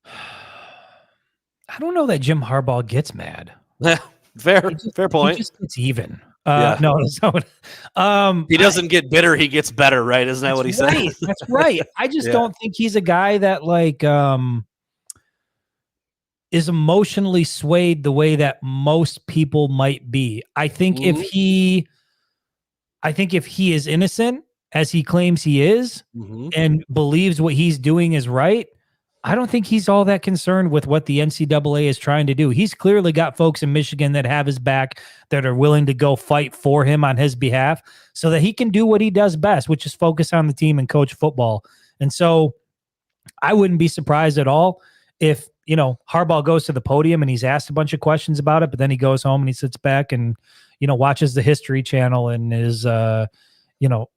I don't know that Jim Harbaugh gets mad. fair point. He just gets even. No, he doesn't get bitter. He gets better, right? Isn't that what he said? That's right. I just don't think he's a guy that is emotionally swayed the way that most people might be. I think if he is innocent, as he claims he is, and believes what he's doing is right, I don't think he's all that concerned with what the NCAA is trying to do. He's clearly got folks in Michigan that have his back, that are willing to go fight for him on his behalf so that he can do what he does best, which is focus on the team and coach football. And so I wouldn't be surprised at all if, Harbaugh goes to the podium and he's asked a bunch of questions about it, but then he goes home and he sits back and, watches the History Channel and is,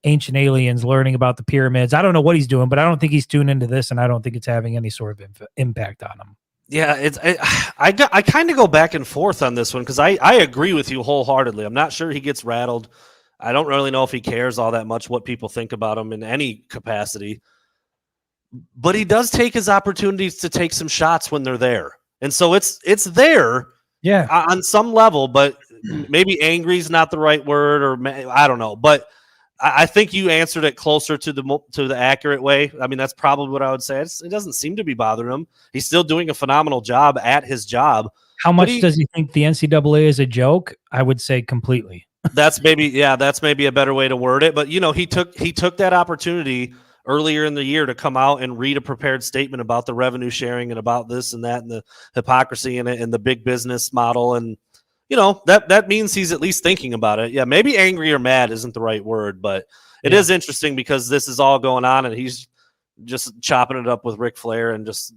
ancient aliens learning about the pyramids. I don't know what he's doing, but I don't think he's tuned into this, and I don't think it's having any sort of impact on him. Yeah, I kind of go back and forth on this one because I agree with you wholeheartedly. I'm not sure he gets rattled. I don't really know if he cares all that much what people think about him in any capacity. But he does take his opportunities to take some shots when they're there. And so it's there on some level, but maybe angry is not the right word, or I don't know. But I think you answered it closer to the accurate way. I mean, that's probably what I would say. It doesn't seem to be bothering him. He's still doing a phenomenal job at his job. How much does he think the NCAA is a joke? I would say completely. That's maybe a better way to word it. But he took that opportunity earlier in the year to come out and read a prepared statement about the revenue sharing and about this and that and the hypocrisy in it and the big business model. And that means he's at least thinking about it. Yeah, maybe angry or mad isn't the right word, but it is interesting because this is all going on and he's just chopping it up with Ric Flair and just,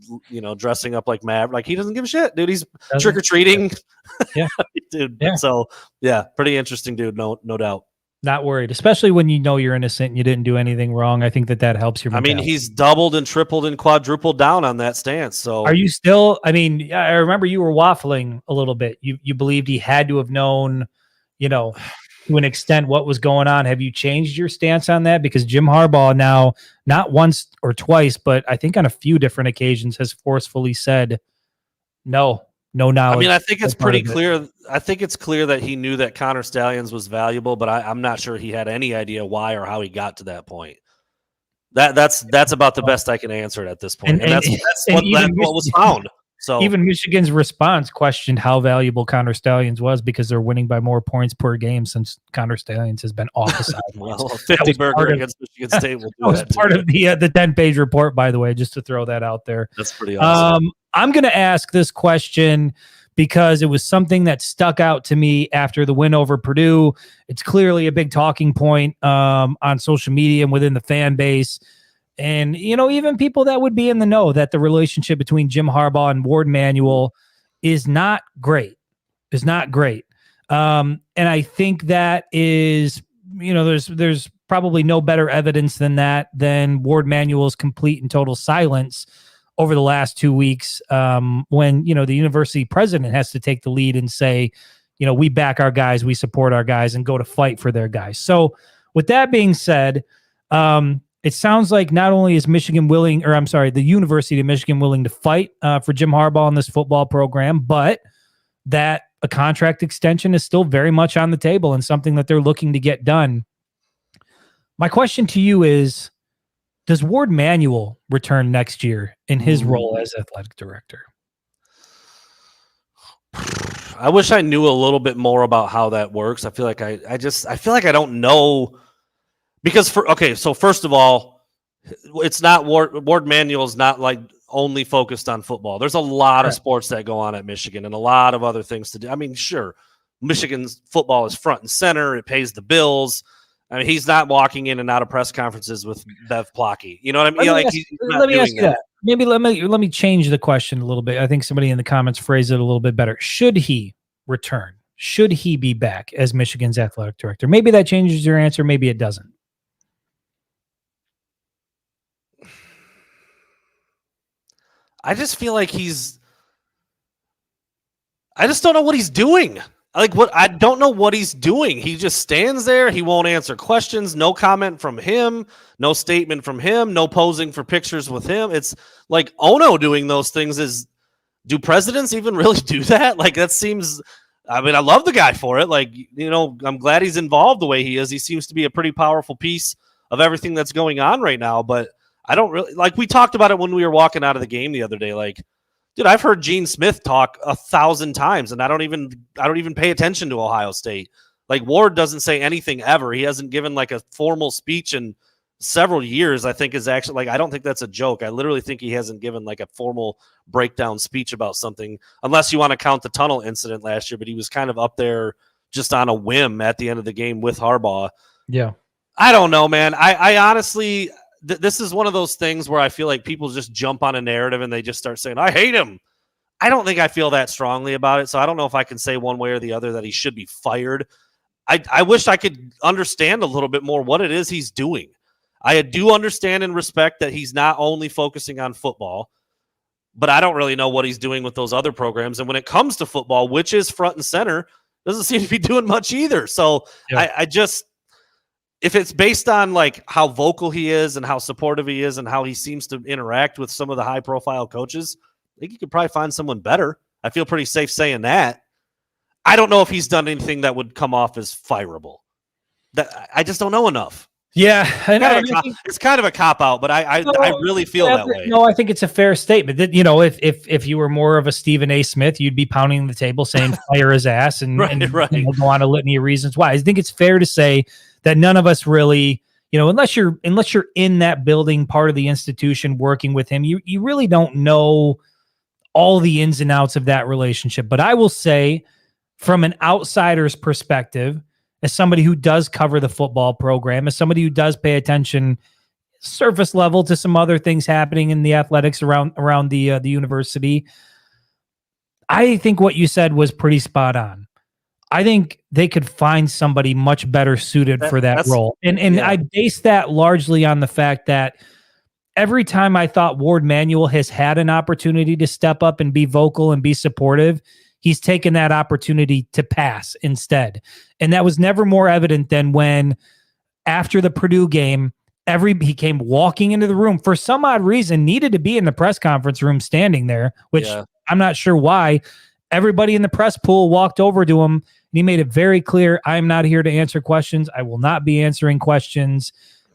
dressing up like Maverick. Like, he doesn't give a shit, dude. He's trick-or-treating. Yeah. Dude. Yeah. So, yeah, pretty interesting dude, no doubt. Not worried, especially when you're innocent and you didn't do anything wrong. I think that helps your mentality. I mean, he's doubled and tripled and quadrupled down on that stance. So are you still, I remember you were waffling a little bit. You believed he had to have known, to an extent what was going on. Have you changed your stance on that? Because Jim Harbaugh now, not once or twice, but I think on a few different occasions has forcefully said, no knowledge. I mean, I think it's pretty clear. I think it's clear that he knew that Connor Stallions was valuable, but I'm not sure he had any idea why or how he got to that point. That's about the best I can answer it at this point. And that's what was found. So even Michigan's response questioned how valuable Connor Stallions was because they're winning by more points per game since Connor Stallions has been off the side. Well, 50 burger against Michigan State will do that. Was part of the 10-page report, by the way, just to throw that out there. That's pretty awesome. I'm going to ask this question because it was something that stuck out to me after the win over Purdue. It's clearly a big talking point on social media and within the fan base. And, even people that would be in the know that the relationship between Jim Harbaugh and Ward Manuel is not great. And I think that is, there's probably no better evidence than Ward Manuel's complete and total silence over the last 2 weeks when, the university president has to take the lead and say, we back our guys, we support our guys, and go to fight for their guys. So with that being said, it sounds like not only is the University of Michigan willing to fight for Jim Harbaugh in this football program, but that a contract extension is still very much on the table and something that they're looking to get done. My question to you is, does Ward Manuel return next year in his role as athletic director? I wish I knew a little bit more about how that works. I feel like I feel like I don't know. Because so first of all, it's not Ward Manuel is not like only focused on football. There's a lot of sports that go on at Michigan and a lot of other things to do. I mean, sure, Michigan's football is front and center. It pays the bills. I mean, he's not walking in and out of press conferences with Bev Plotky. You know what I mean? Let me ask you that. Maybe let me change the question a little bit. I think somebody in the comments phrased it a little bit better. Should he return? Should he be back as Michigan's athletic director? Maybe that changes your answer. Maybe it doesn't. I just feel like I just don't know what he's doing. I don't know what he's doing. He just stands there. He won't answer questions. No comment from him. No statement from him. No posing for pictures with him. It's like Ono doing those things. Do presidents even really do that? That seems, I love the guy for it. I'm glad he's involved the way he is. He seems to be a pretty powerful piece of everything that's going on right now, but I don't really we talked about it when we were walking out of the game the other day. Dude, I've heard Gene Smith talk 1,000 times, and I don't even pay attention to Ohio State. Ward doesn't say anything ever. He hasn't given a formal speech in several years. I think is actually I don't think that's a joke. I literally think he hasn't given a formal breakdown speech about something, unless you want to count the tunnel incident last year. But he was kind of up there just on a whim at the end of the game with Harbaugh. Yeah, I don't know, man. I honestly. This is one of those things where I feel like people just jump on a narrative and they just start saying, I hate him. I don't think I feel that strongly about it. So I don't know if I can say one way or the other that he should be fired. I wish I could understand a little bit more what it is he's doing. I do understand and respect that he's not only focusing on football, but I don't really know what he's doing with those other programs. And when it comes to football, which is front and center, doesn't seem to be doing much either. So yeah. I just... If it's based on how vocal he is and how supportive he is and how he seems to interact with some of the high profile coaches, I think you could probably find someone better. I feel pretty safe saying that. I don't know if he's done anything that would come off as fireable. I just don't know enough. Yeah, it's kind of a cop out, but I really feel that way. No, I think it's a fair statement. That if you were more of a Stephen A. Smith, you'd be pounding the table saying fire his ass and, right. Go on a litany of reasons why. I think it's fair to say that none of us really, unless you're in that building, part of the institution, working with him, you really don't know all the ins and outs of that relationship. But I will say, from an outsider's perspective, as somebody who does cover the football program, as somebody who does pay attention surface level to some other things happening in the athletics around the university, I think what you said was pretty spot on. I think they could find somebody much better suited for that role. And yeah. I base that largely on the fact that every time I thought Ward Manuel has had an opportunity to step up and be vocal and be supportive, he's taken that opportunity to pass instead. And that was never more evident than when, after the Purdue game, he came walking into the room, for some odd reason, needed to be in the press conference room standing there, which I'm not sure why. Everybody in the press pool walked over to him, and he made it very clear, I'm not here to answer questions. I will not be answering questions.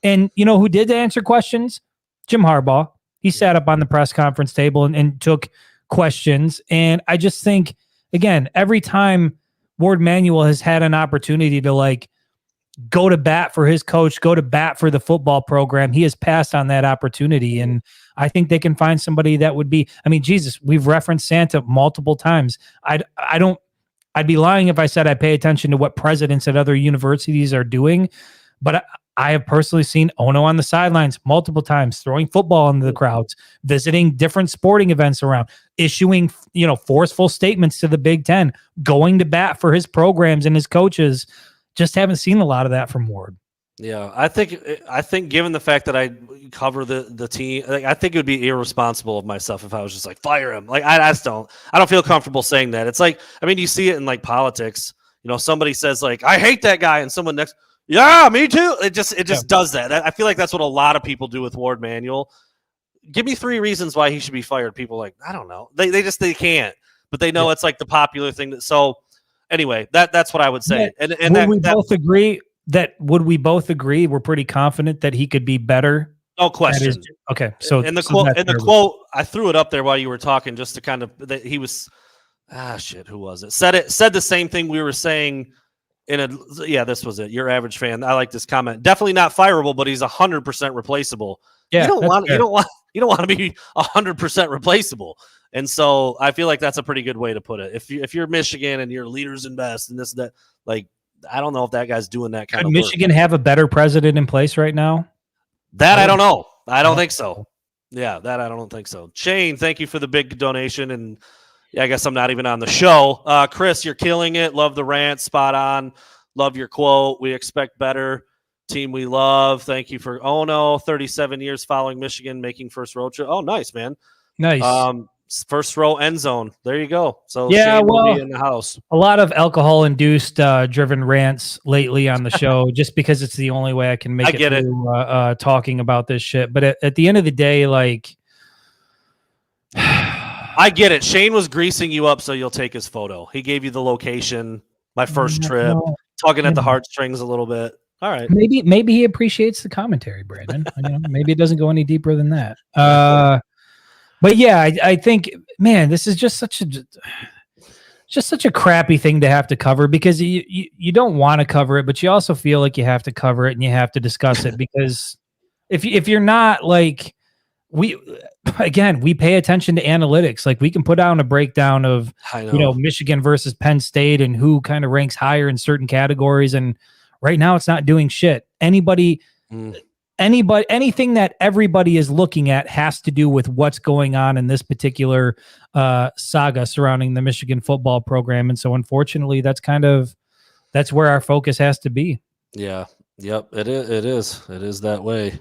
And you know who did answer questions? Jim Harbaugh. He sat up on the press conference table and took questions. And I just think, again, every time Ward Manuel has had an opportunity to like go to bat for his coach, go to bat for the football program, he has passed on that opportunity. And I think they can find somebody that would be, I mean, Jesus, we've referenced Santa multiple times. I'd be lying if I said I pay attention to what presidents at other universities are doing, but I have personally seen Ono on the sidelines multiple times, throwing football into the crowds, visiting different sporting events around, issuing, forceful statements to the Big Ten, going to bat for his programs and his coaches. Just haven't seen a lot of that from Ward. Yeah, I think given the fact that I cover the team, I think it would be irresponsible of myself if I was just like, fire him. Like I don't feel comfortable saying that. It's like, I mean, you see it in like politics. Somebody says like, I hate that guy, and someone next, yeah, me too. It just does that. I feel like that's what a lot of people do with Ward Manuel. Give me 3 reasons why he should be fired. People are like, I don't know. They can't, but they know it's like the popular thing. So anyway, that's what I would say. Yeah. And would we both agree? We're pretty confident that he could be better. No question. Okay. So and the quote, I threw it up there while you were talking, just to kind of that he was. Who was it? Said the same thing we were saying. This was it. Your average fan. I like this comment. Definitely not fireable, but he's 100% replaceable. Yeah, you don't want to be 100% replaceable. And so I feel like that's a pretty good way to put it. If you're Michigan and you're leaders in best and this that, like, I don't know if that guy's doing that kind of work. Michigan have a better president in place right now? That I don't know. I don't think so. Yeah, that I don't think so. Shane, thank you for the big donation. And yeah, I guess I'm not even on the show. Chris, you're killing it. Love the rant. Spot on. Love your quote. We expect better. Team we love. Thank you for 37 years following Michigan, making first road trip. Oh, nice, man. Nice. First row end zone. There you go. So yeah, Shane will be in the house. A lot of alcohol-induced driven rants lately on the show, just because it's the only way I can make it through talking about this shit. But at the end of the day, like, I get it. Shane was greasing you up so you'll take his photo. He gave you the location. My first trip, tugging at the heartstrings a little bit. All right. Maybe he appreciates the commentary, Brandon. Maybe it doesn't go any deeper than that. But yeah, I think, man, this is just such a crappy thing to have to cover, because you don't want to cover it, but you also feel like you have to cover it and you have to discuss it, because if you're not, like, we pay attention to analytics. Like, we can put out a breakdown of Michigan versus Penn State and who kind of ranks higher in certain categories, and right now it's not doing shit. Anything that everybody is looking at has to do with what's going on in this particular saga surrounding the Michigan football program. And so unfortunately, that's where our focus has to be. Yeah. Yep. It is that way.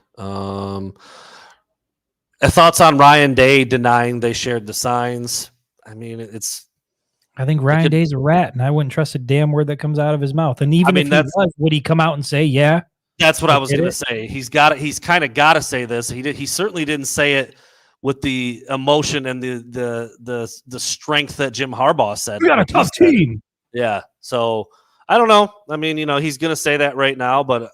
Thoughts on Ryan Day denying they shared the signs? I mean, I think Ryan Day's a rat, and I wouldn't trust a damn word that comes out of his mouth. And even if he was, would he come out and say, yeah? That's what I was going to say. He's kind of got to say this. He certainly didn't say it with the emotion and the strength that Jim Harbaugh said. We got a tough team. Yeah. So I don't know. I mean, he's going to say that right now, but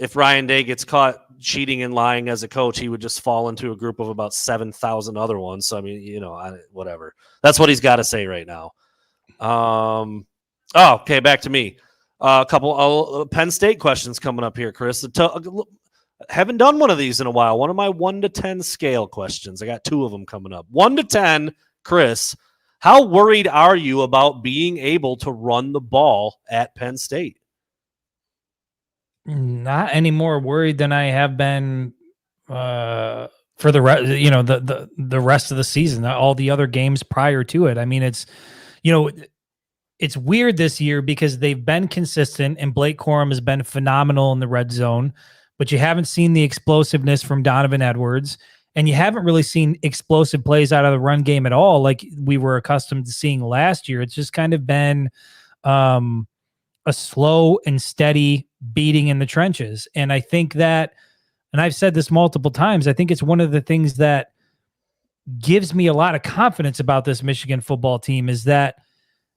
if Ryan Day gets caught cheating and lying as a coach, he would just fall into a group of about 7,000 other ones. So I mean, whatever. That's what he's got to say right now. Okay, back to me. A couple Penn State questions coming up here, Chris. Haven't done one of these in a while. One of my 1 to 10 scale questions. I got 2 of them coming up. 1 to 10, Chris, how worried are you about being able to run the ball at Penn State? Not any more worried than I have been for the rest of the season. All the other games prior to it. I mean, it's weird this year because they've been consistent and Blake Corum has been phenomenal in the red zone, but you haven't seen the explosiveness from Donovan Edwards, and you haven't really seen explosive plays out of the run game at all like we were accustomed to seeing last year. It's just kind of been a slow and steady beating in the trenches. And I think that, and I've said this multiple times, I think it's one of the things that gives me a lot of confidence about this Michigan football team is that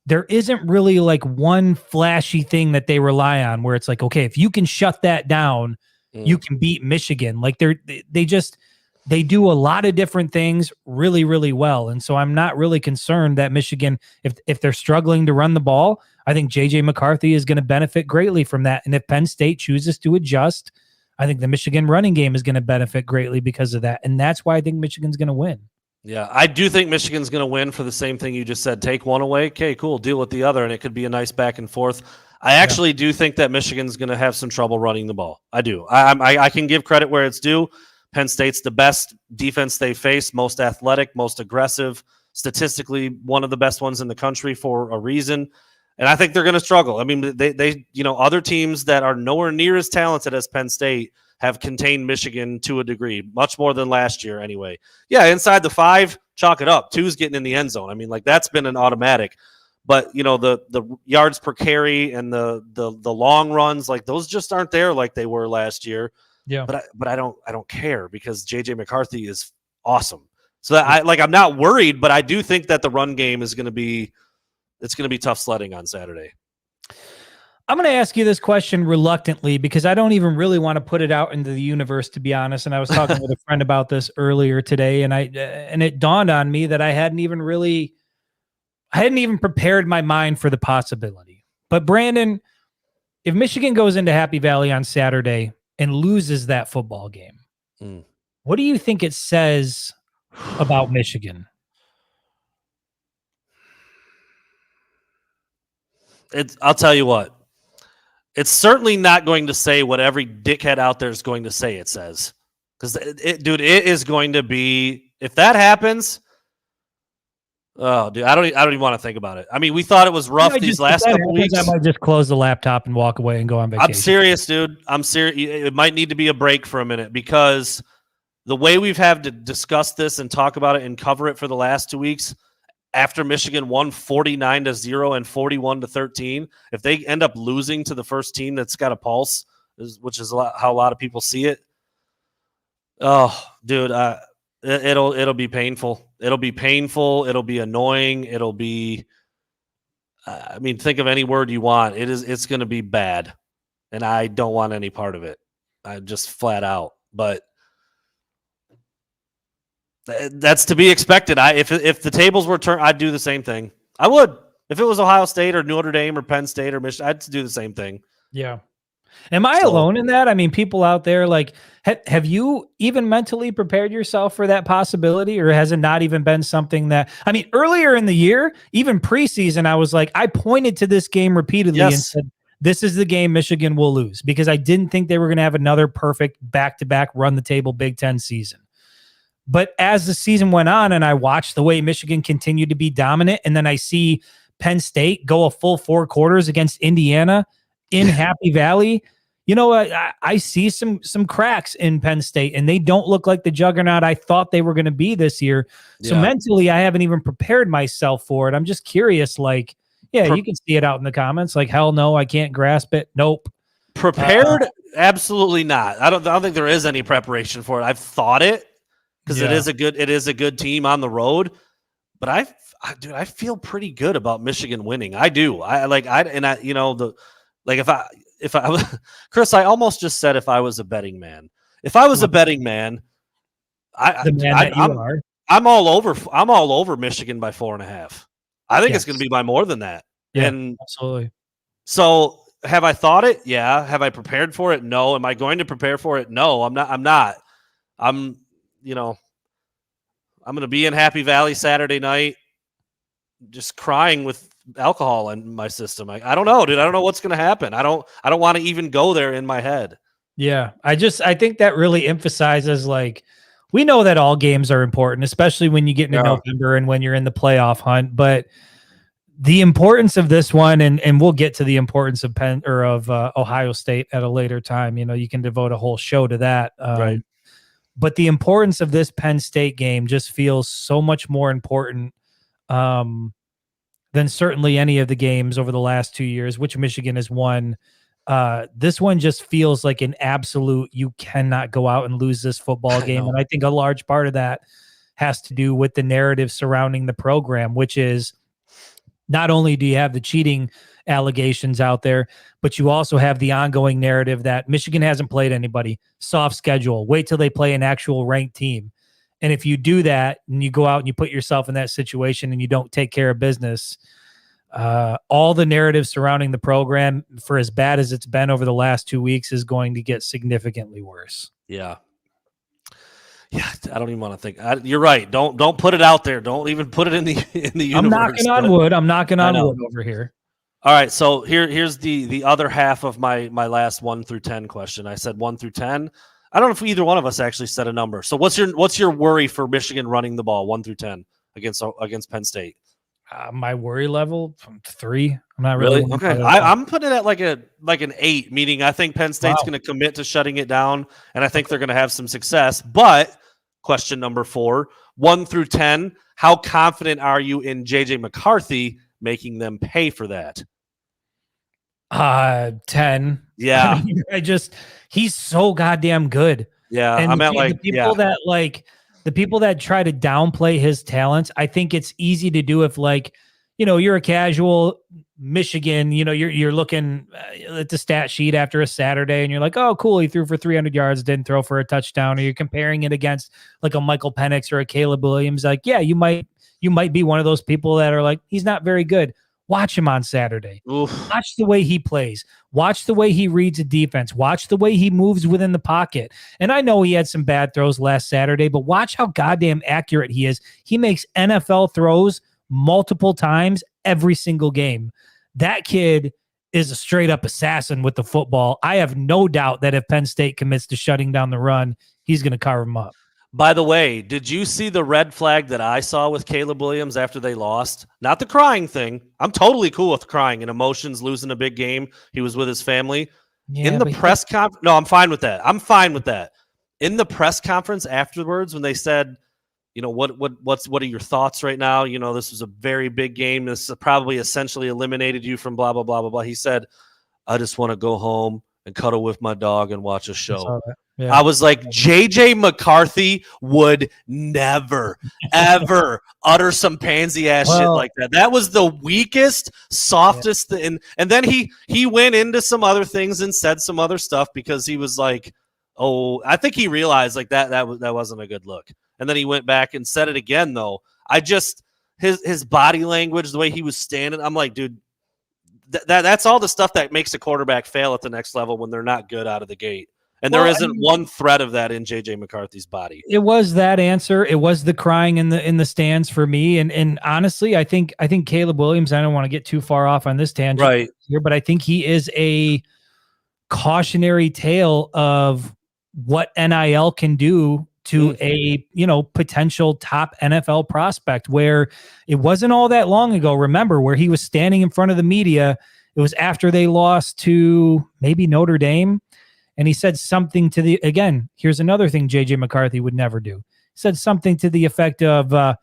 there isn't really like one flashy thing that they rely on where it's like, okay, if you can shut that down, you can beat Michigan. Like they do a lot of different things really, really well. And so I'm not really concerned that Michigan, if they're struggling to run the ball, I think JJ McCarthy is going to benefit greatly from that. And if Penn State chooses to adjust, I think the Michigan running game is going to benefit greatly because of that. And that's why I think Michigan's going to win. Yeah, I do think Michigan's going to win for the same thing you just said. Take one away. Okay, cool. Deal with the other, and it could be a nice back and forth. I actually do think that Michigan's going to have some trouble running the ball. I do. I can give credit where it's due. Penn State's the best defense they face, most athletic, most aggressive, statistically one of the best ones in the country for a reason. And I think they're going to struggle. I mean, they other teams that are nowhere near as talented as Penn State have contained Michigan to a degree, much more than last year anyway. Yeah, inside the 5, chalk it up. 2's getting in the end zone. I mean, like that's been an automatic. But the yards per carry and the long runs, like those just aren't there like they were last year. Yeah. But I don't care because JJ McCarthy is awesome. So that I'm not worried, but I do think that the run game is going to be tough sledding on Saturday. I'm going to ask you this question reluctantly because I don't even really want to put it out into the universe, to be honest. And I was talking with a friend about this earlier today, and it dawned on me that I hadn't even prepared my mind for the possibility. But Brandon, if Michigan goes into Happy Valley on Saturday and loses that football game, what do you think it says about Michigan? I'll tell you what. It's certainly not going to say what every dickhead out there is going to say it says. Because, it is going to be, if that happens, oh, dude, I don't even want to think about it. I mean, we thought it was rough these last couple weeks. I might just close the laptop and walk away and go on vacation. I'm serious, dude. I'm serious. It might need to be a break for a minute because the way we've had to discuss this and talk about it and cover it for the last 2 weeks, after Michigan won 49-0 and 41-13, if they end up losing to the first team that's got a pulse, which is how a lot of people see it. Oh, dude, it'll be painful. It'll be painful. It'll be annoying. It'll be. I mean, think of any word you want. It's going to be bad, and I don't want any part of it. I just flat out, but. That's to be expected. If the tables were turned, I'd do the same thing. I would. If it was Ohio State or Notre Dame or Penn State or Michigan, I'd do the same thing. Yeah. Am I alone in that? I mean, people out there, like, have you even mentally prepared yourself for that possibility, or has it not even been something that, I mean, earlier in the year, even preseason, I was like, I pointed to this game repeatedly and said, this is the game Michigan will lose because I didn't think they were going to have another perfect back-to-back run the table Big Ten season. But as the season went on and I watched the way Michigan continued to be dominant, and then I see Penn State go a full 4 quarters against Indiana in Happy Valley, I see some cracks in Penn State, and they don't look like the juggernaut I thought they were going to be this year. So mentally, I haven't even prepared myself for it. I'm just curious, like, you can see it out in the comments, like, hell no, I can't grasp it. Nope. Prepared? Absolutely not. I don't think there is any preparation for it. I've thought it. Because it is a good team on the road, but I feel pretty good about Michigan winning. I do. If I was Chris, I almost just said if I was a betting man. If I was a betting man, I'm all over Michigan by 4.5. I think it's going to be by more than that. Yeah, and absolutely. So have I thought it? Yeah. Have I prepared for it? No. Am I going to prepare for it? No, I'm not. I'm going to be in Happy Valley Saturday night just crying with alcohol in my system. I don't know, dude. I don't know what's going to happen. I don't want to even go there in my head. Yeah. I think that really emphasizes, like, we know that all games are important, especially when you get into November and when you're in the playoff hunt, but the importance of this one, and we'll get to the importance of Ohio State at a later time. You can devote a whole show to that. Right. But the importance of this Penn State game just feels so much more important than certainly any of the games over the last 2 years, which Michigan has won. This one just feels like an absolute, you cannot go out and lose this football game. And I think a large part of that has to do with the narrative surrounding the program, which is not only do you have the cheating allegations out there, but you also have the ongoing narrative that Michigan hasn't played anybody, soft schedule, wait till they play an actual ranked team. And if you do that and you go out and you put yourself in that situation and you don't take care of business, all the narrative surrounding the program, for as bad as it's been over the last 2 weeks, is going to get significantly worse. Yeah. Yeah, I don't even want to think. You're right. Don't put it out there. Don't even put it in the universe. I'm knocking on wood. I'm knocking on wood over here. All right, so here's the other half of my last 1 through 10 question. I said 1 through 10. I don't know if either one of us actually said a number. So what's your worry for Michigan running the ball 1 through 10 against Penn State? My worry level 3. I'm not really okay. I'm putting it at like an 8, meaning I think Penn State's going to commit to shutting it down, and I think they're going to have some success. But question number 4, 1 through 10, how confident are you in JJ McCarthy making them pay for that? 10. Yeah. He's so goddamn good. Yeah. And I'm at the people that try to downplay his talents, I think it's easy to do if you're a casual Michigan, you're looking at the stat sheet after a Saturday and you're like, oh, cool, he threw for 300 yards, didn't throw for a touchdown. Or you're comparing it against like a Michael Penix or a Caleb Williams. Like, yeah, you might be one of those people that are like, he's not very good. Watch him on Saturday. Oof. Watch the way he plays. Watch the way he reads a defense. Watch the way he moves within the pocket. And I know he had some bad throws last Saturday, but watch how goddamn accurate he is. He makes NFL throws multiple times every single game. That kid is a straight up assassin with the football. I have no doubt that if Penn State commits to shutting down the run, he's going to carve him up. By the way, did you see the red flag that I saw with Caleb Williams after they lost? Not the crying thing. I'm totally cool with crying and emotions, losing a big game. He was with his family. Yeah, in the press conference. No, I'm fine with that. In the press conference afterwards, when they said, what are your thoughts right now? This was a very big game. This probably essentially eliminated you from blah, blah, blah, blah, blah. He said, I just want to go home and cuddle with my dog and watch a show. Yeah. I was like, JJ McCarthy would never, ever utter some pansy ass shit like that. That was the weakest, softest thing. And then he went into some other things and said some other stuff because he was like, oh, I think he realized like that wasn't a good look. And then he went back and said it again, though. His body language, the way he was standing, I'm like, dude, that's all the stuff that makes a quarterback fail at the next level when they're not good out of the gate. And there isn't one thread of that in JJ McCarthy's body. It was that answer. It was the crying in the stands for me. And honestly, I think Caleb Williams, I don't want to get too far off on this tangent here, but I think he is a cautionary tale of what NIL can do to a potential top NFL prospect, where it wasn't all that long ago. Remember, where he was standing in front of the media. It was after they lost to maybe Notre Dame. And he said something again, here's another thing JJ McCarthy would never do. He said something to the effect of,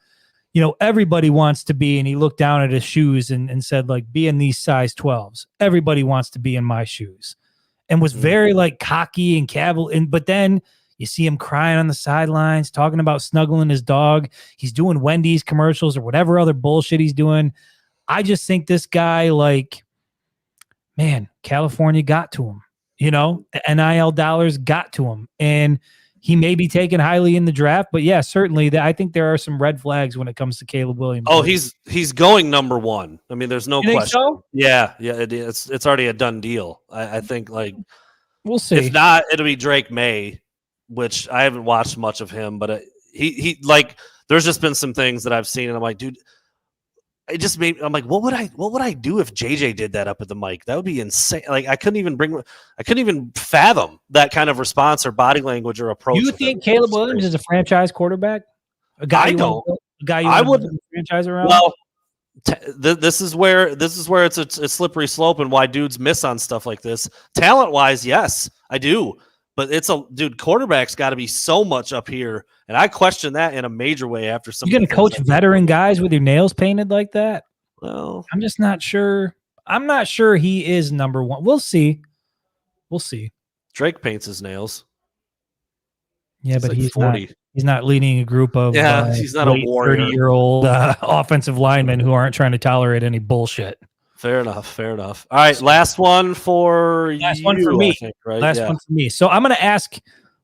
everybody wants to be, and he looked down at his shoes and said, like, be in these size 12s. Everybody wants to be in my shoes. And was very cocky and cavalier. But then you see him crying on the sidelines, talking about snuggling his dog. He's doing Wendy's commercials or whatever other bullshit he's doing. I just think this guy, California got to him. The NIL dollars got to him, and he may be taken highly in the draft. But yeah, certainly, I think there are some red flags when it comes to Caleb Williams. Oh, he's going number 1. I mean, there's no question. So? Yeah, it's already a done deal. I think we'll see. If not, it'll be Drake May, which I haven't watched much of him, but he there's just been some things that I've seen, and I'm like, dude. I'm like, what would I do if JJ did that up at the mic? That would be insane. Like I couldn't even fathom that kind of response or body language or approach. You think Caleb Williams is a franchise quarterback? A guy I would franchise around? Well, this is where it's a slippery slope and why dudes miss on stuff like this. Talent wise, yes, I do. But quarterback's got to be so much up here. And I question that in a major way after some. You going to coach veteran guys with your nails painted like that? Well, I'm just not sure. I'm not sure he is number 1. We'll see. Drake paints his nails. Yeah, but he's 40. He's not leading a group of he's not a late warrior. 30-year-old offensive linemen who aren't trying to tolerate any bullshit. Fair enough. All right, last one for Last you. one for me. I think, right? Last one for me. So I'm going to ask.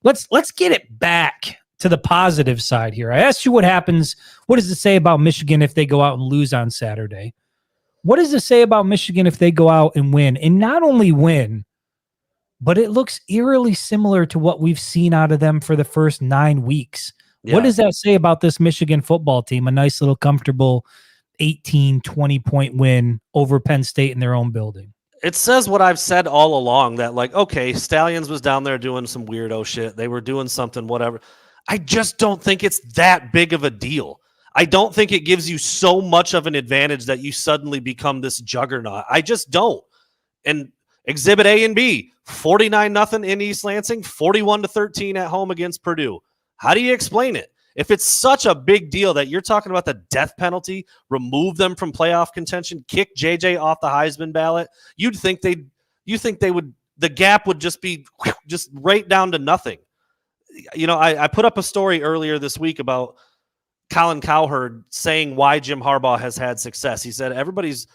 Let's get it back to the positive side here. I asked you what happens. What does it say about Michigan if they go out and lose on Saturday? What does it say about Michigan if they go out and win? And not only win, but it looks eerily similar to what we've seen out of them for the first 9 weeks. Yeah. What does that say about this Michigan football team? A nice little comfortable 18, 20-point win over Penn State in their own building. It says what I've said all along, that like, okay, Stallions was down there doing some weirdo shit. They were doing something, whatever. I just don't think it's that big of a deal. I don't think it gives you so much of an advantage that you suddenly become this juggernaut. I just don't. And Exhibit A and B, 49-0 in East Lansing, 41-13 at home against Purdue. How do you explain it? If it's such a big deal that you're talking about the death penalty, remove them from playoff contention, kick JJ off the Heisman ballot, you think they would, the gap would just be just right down to nothing. You know, I put up a story earlier this week about Colin Cowherd saying why Jim Harbaugh has had success. He said everybody's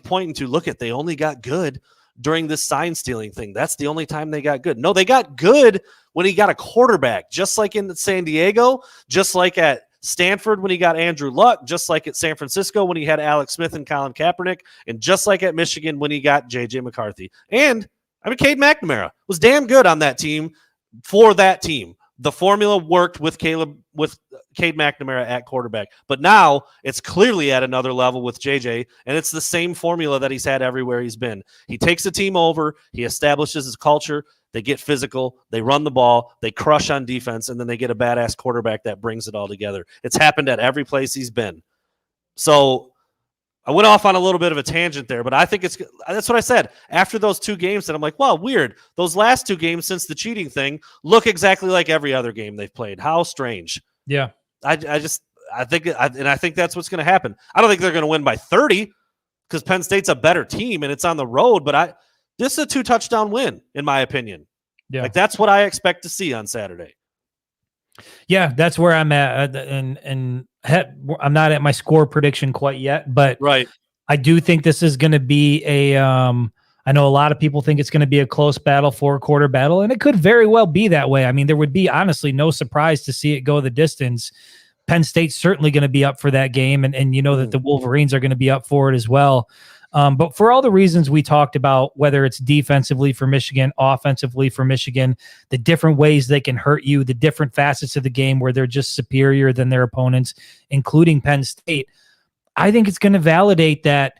pointing to, look at, they only got good during this sign stealing thing. That's the only time they got good. No, they got good when he got a quarterback, just like in San Diego, just like at Stanford when he got Andrew Luck, just like at San Francisco when he had Alex Smith and Colin Kaepernick, and just like at Michigan when he got J.J. McCarthy. And, I mean, Cade McNamara was damn good on that team for that team. The formula worked with Cade McNamara at quarterback. But now it's clearly at another level with JJ, and it's the same formula that he's had everywhere he's been. He takes a team over, he establishes his culture, they get physical, they run the ball, they crush on defense, and then they get a badass quarterback that brings it all together. It's happened at every place he's been. So I went off on a little bit of a tangent there, but I think that's what I said. After those 2 games, that I'm like, wow, weird. Those last 2 games since the cheating thing look exactly like every other game they've played. How strange. Yeah. I think that's what's going to happen. I don't think they're going to win by 30 because Penn State's a better team and it's on the road, but this is a 2-touchdown win, in my opinion. Yeah. Like, that's what I expect to see on Saturday. Yeah, that's where I'm at, and I'm not at my score prediction quite yet, but right. I do think this is going to be I know a lot of people think it's going to be a close battle, 4-quarter battle, and it could very well be that way. I mean, there would be honestly no surprise to see it go the distance. Penn State's certainly going to be up for that game, and you know that the Wolverines are going to be up for it as well. But for all the reasons we talked about, whether it's defensively for Michigan, offensively for Michigan, the different ways they can hurt you, the different facets of the game where they're just superior than their opponents, including Penn State, I think it's going to validate that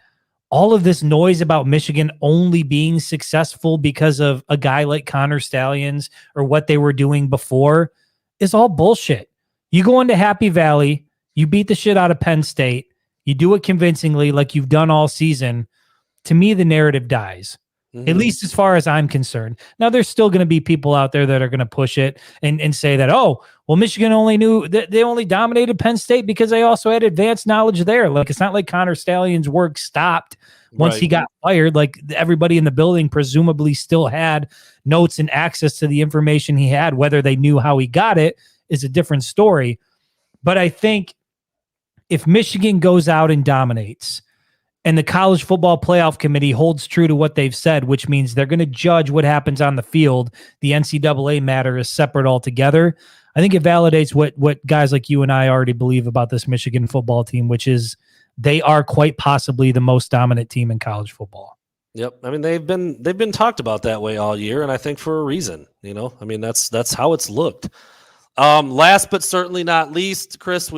all of this noise about Michigan only being successful because of a guy like Connor Stallions or what they were doing before is all bullshit. You go into Happy Valley, you beat the shit out of Penn State, you do it convincingly like you've done all season. To me, the narrative dies, at least as far as I'm concerned. Now, there's still going to be people out there that are going to push it and say that, oh, well, Michigan only knew that they only dominated Penn State because they also had advanced knowledge there. Like, it's not like Connor Stallion's work stopped once he got fired. Like, everybody in the building presumably still had notes and access to the information he had. Whether they knew how he got it is a different story. But I think if Michigan goes out and dominates and the College Football Playoff Committee holds true to what they've said, which means they're going to judge what happens on the field, the NCAA matter is separate altogether. I think it validates what guys like you and I already believe about this Michigan football team, which is they are quite possibly the most dominant team in college football. Yep. I mean, they've been talked about that way all year, and I think for a reason. You know, I mean, that's how it's looked. Last but certainly not least, Chris,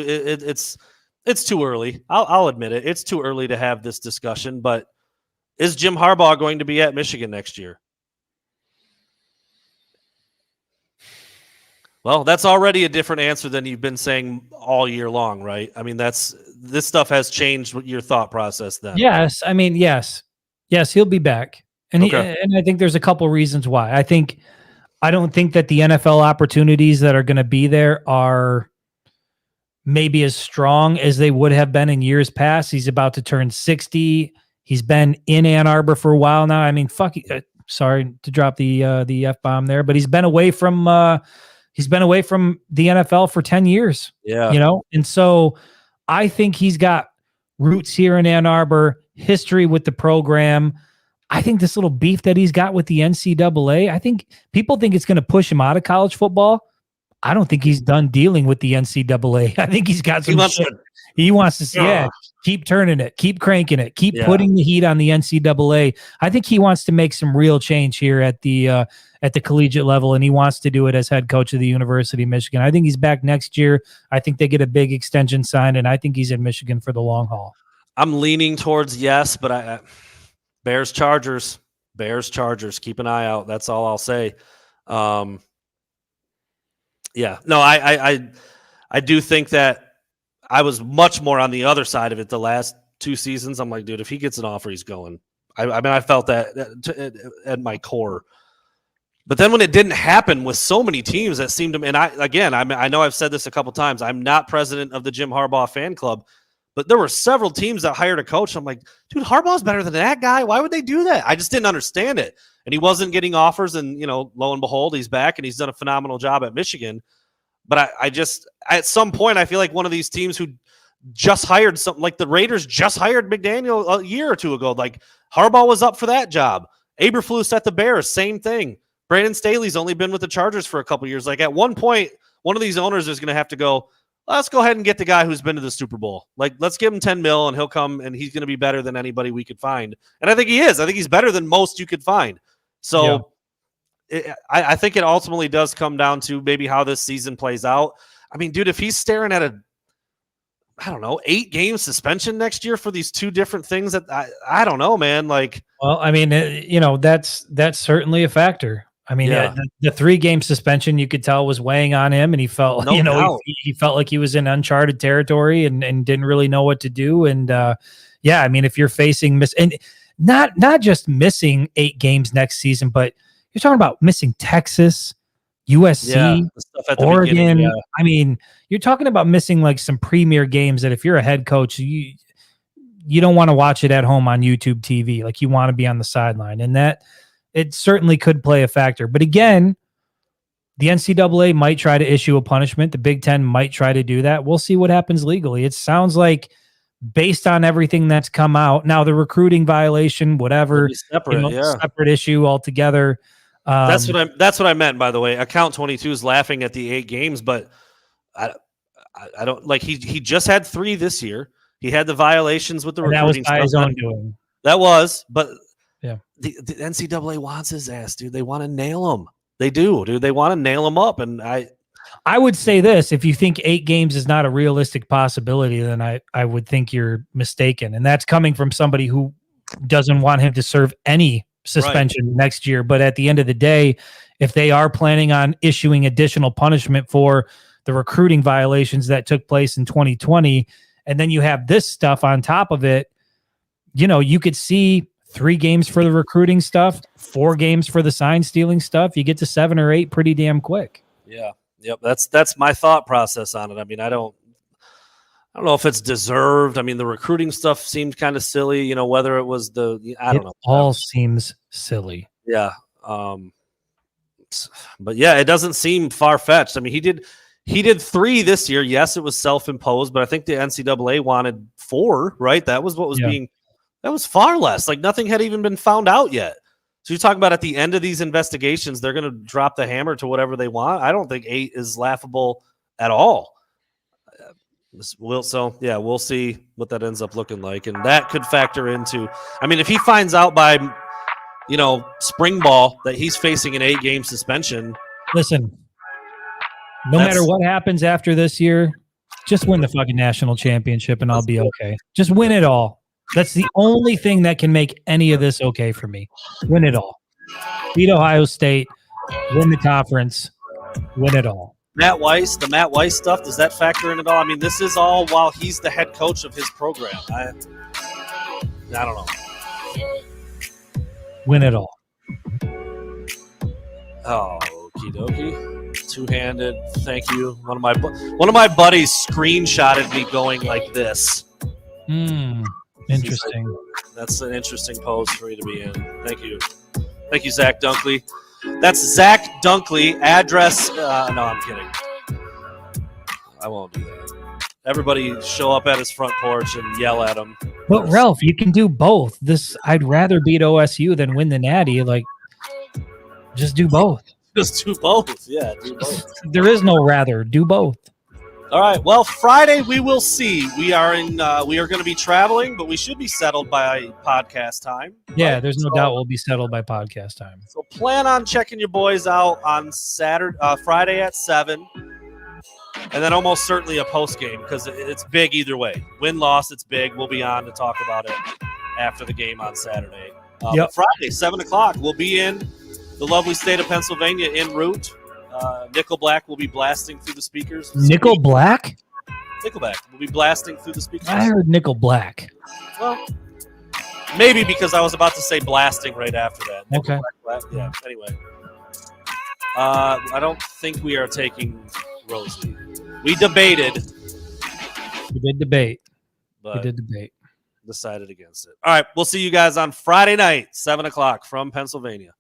it's too early. I'll admit it. It's too early to have this discussion, but is Jim Harbaugh going to be at Michigan next year? Well, that's already a different answer than you've been saying all year long, right? I mean, this stuff has changed your thought process then. Yes. I mean, yes, he'll be back. And and I think there's a couple reasons why. I don't think that the NFL opportunities that are going to be there are maybe as strong as they would have been in years past. He's about to turn 60. He's been in Ann Arbor for a while now. I mean, sorry to drop the F-bomb there, but he's been away from He's been away from the NFL for 10 years. Yeah. You know, and so I think he's got roots here in Ann Arbor, history with the program. I think this little beef that he's got with the NCAA, I think people think it's going to push him out of college football. I don't think he's done dealing with the NCAA. I think he's got some shit. He wants to see, keep turning it, keep cranking it, keep putting the heat on the NCAA. I think he wants to make some real change here at the collegiate level, and he wants to do it as head coach of the University of Michigan. I think he's back next year. I think they get a big extension signed, and I think he's in Michigan for the long haul. I'm leaning towards yes, but Bears Chargers. Keep an eye out. That's all I'll say. Yeah, no, I do think that I was much more on the other side of it the last 2 seasons. I'm like, dude, if he gets an offer, he's going. I mean, I felt that at my core. But then when it didn't happen with so many teams that seemed to, and I know I've said this a couple times. I'm not president of the Jim Harbaugh fan club, but there were several teams that hired a coach. I'm like, dude, Harbaugh's better than that guy. Why would they do that? I just didn't understand it. And he wasn't getting offers. And, lo and behold, he's back and he's done a phenomenal job at Michigan. But I just, at some point, I feel like one of these teams who just hired something like the Raiders just hired McDaniel a year or two ago. Like Harbaugh was up for that job. Eberflus at the Bears, same thing. Brandon Staley's only been with the Chargers for a couple years. Like at one point, one of these owners is going to have to go, let's go ahead and get the guy who's been to the Super Bowl. Like, let's give him 10 mil and he'll come and he's going to be better than anybody we could find. And I think he is. I think he's better than most you could find. So I think it ultimately does come down to maybe how this season plays out. I mean, dude, if he's staring at 8-game suspension next year for these 2 different things that I don't know, man. Like, well, I mean, that's certainly a factor. I mean, the 3-game suspension you could tell was weighing on him, and he felt, he felt like he was in uncharted territory and didn't really know what to do. And I mean, if you're facing and not just missing 8 games next season, but you're talking about missing Texas, USC, Oregon. I mean, you're talking about missing like some premier games that if you're a head coach, you don't want to watch it at home on YouTube TV. Like you want to be on the sideline, and that it certainly could play a factor. But again, the NCAA might try to issue a punishment. The Big Ten might try to do that. We'll see what happens legally. It sounds like based on everything that's come out now, the recruiting violation, whatever, separate issue altogether. That's what I meant, by the way. Account 22 is laughing at the 8 games, but I don't like he just had 3 this year. He had the violations with the recruiting. That was by his own doing. That was, but yeah, the NCAA wants his ass, dude. They want to nail him. They do, dude. They want to nail him up. And I would say this: if you think 8 games is not a realistic possibility, then I would think you're mistaken. And that's coming from somebody who doesn't want him to serve any suspension next year. But at the end of the day, if they are planning on issuing additional punishment for the recruiting violations that took place in 2020, and then you have this stuff on top of it, you could see 3 games for the recruiting stuff, 4 games for the sign stealing stuff. You get to 7 or 8 pretty damn quick. Yeah. Yep. That's my thought process on it. I mean, I don't know if it's deserved. I mean, the recruiting stuff seemed kind of silly, whether it was I don't know. All seems silly. Yeah. But yeah, it doesn't seem far-fetched. I mean, he did 3 this year. Yes, it was self-imposed, but I think the NCAA wanted 4, right? That was what was that was far less. Like nothing had even been found out yet. So you're talking about at the end of these investigations, they're going to drop the hammer to whatever they want. I don't think 8 is laughable at all. We'll see what that ends up looking like. And that could factor into, I mean, if he finds out by, spring ball that he's facing an 8-game suspension. Listen, no matter what happens after this year, just win the fucking national championship and I'll be okay. Just win it all. That's the only thing that can make any of this okay for me. Win it all. Beat Ohio State, win the conference, win it all. The Matt Weiss stuff, does that factor in at all? I mean, this is all while he's the head coach of his program. I don't know. Win it all. Oh, okie dokie. 2-handed. Thank you. One of my buddies screenshotted me going like this. Interesting. That's an interesting pose for me to be in. Thank you. Thank you, Zach Dunkley. That's Zach Dunkley. Address. No, I'm kidding. I won't do that. Everybody show up at his front porch and yell at him. But Ralph, you can do both. I'd rather beat OSU than win the Natty. Like, just do both. Just do both. Yeah, do both. There is no rather. Do both. All right. Well, Friday we will see. We are going to be traveling, but we should be settled by podcast time. Yeah, right? there's no doubt we'll be settled by podcast time. So plan on checking your boys out on Friday at 7, and then almost certainly a post game because it's big either way. Win loss, it's big. We'll be on to talk about it after the game on Saturday. But Friday 7:00, we'll be in the lovely state of Pennsylvania en route. Nickel Black will be blasting through the speakers. Nickel Black? Nickelback will be blasting through the speakers. I heard Nickel Black. Well, maybe because I was about to say blasting right after that. Okay. Black. Yeah. Anyway, I don't think we are taking Rosie. We debated. We did debate. But Decided against it. All right. We'll see you guys on Friday night, 7:00 from Pennsylvania.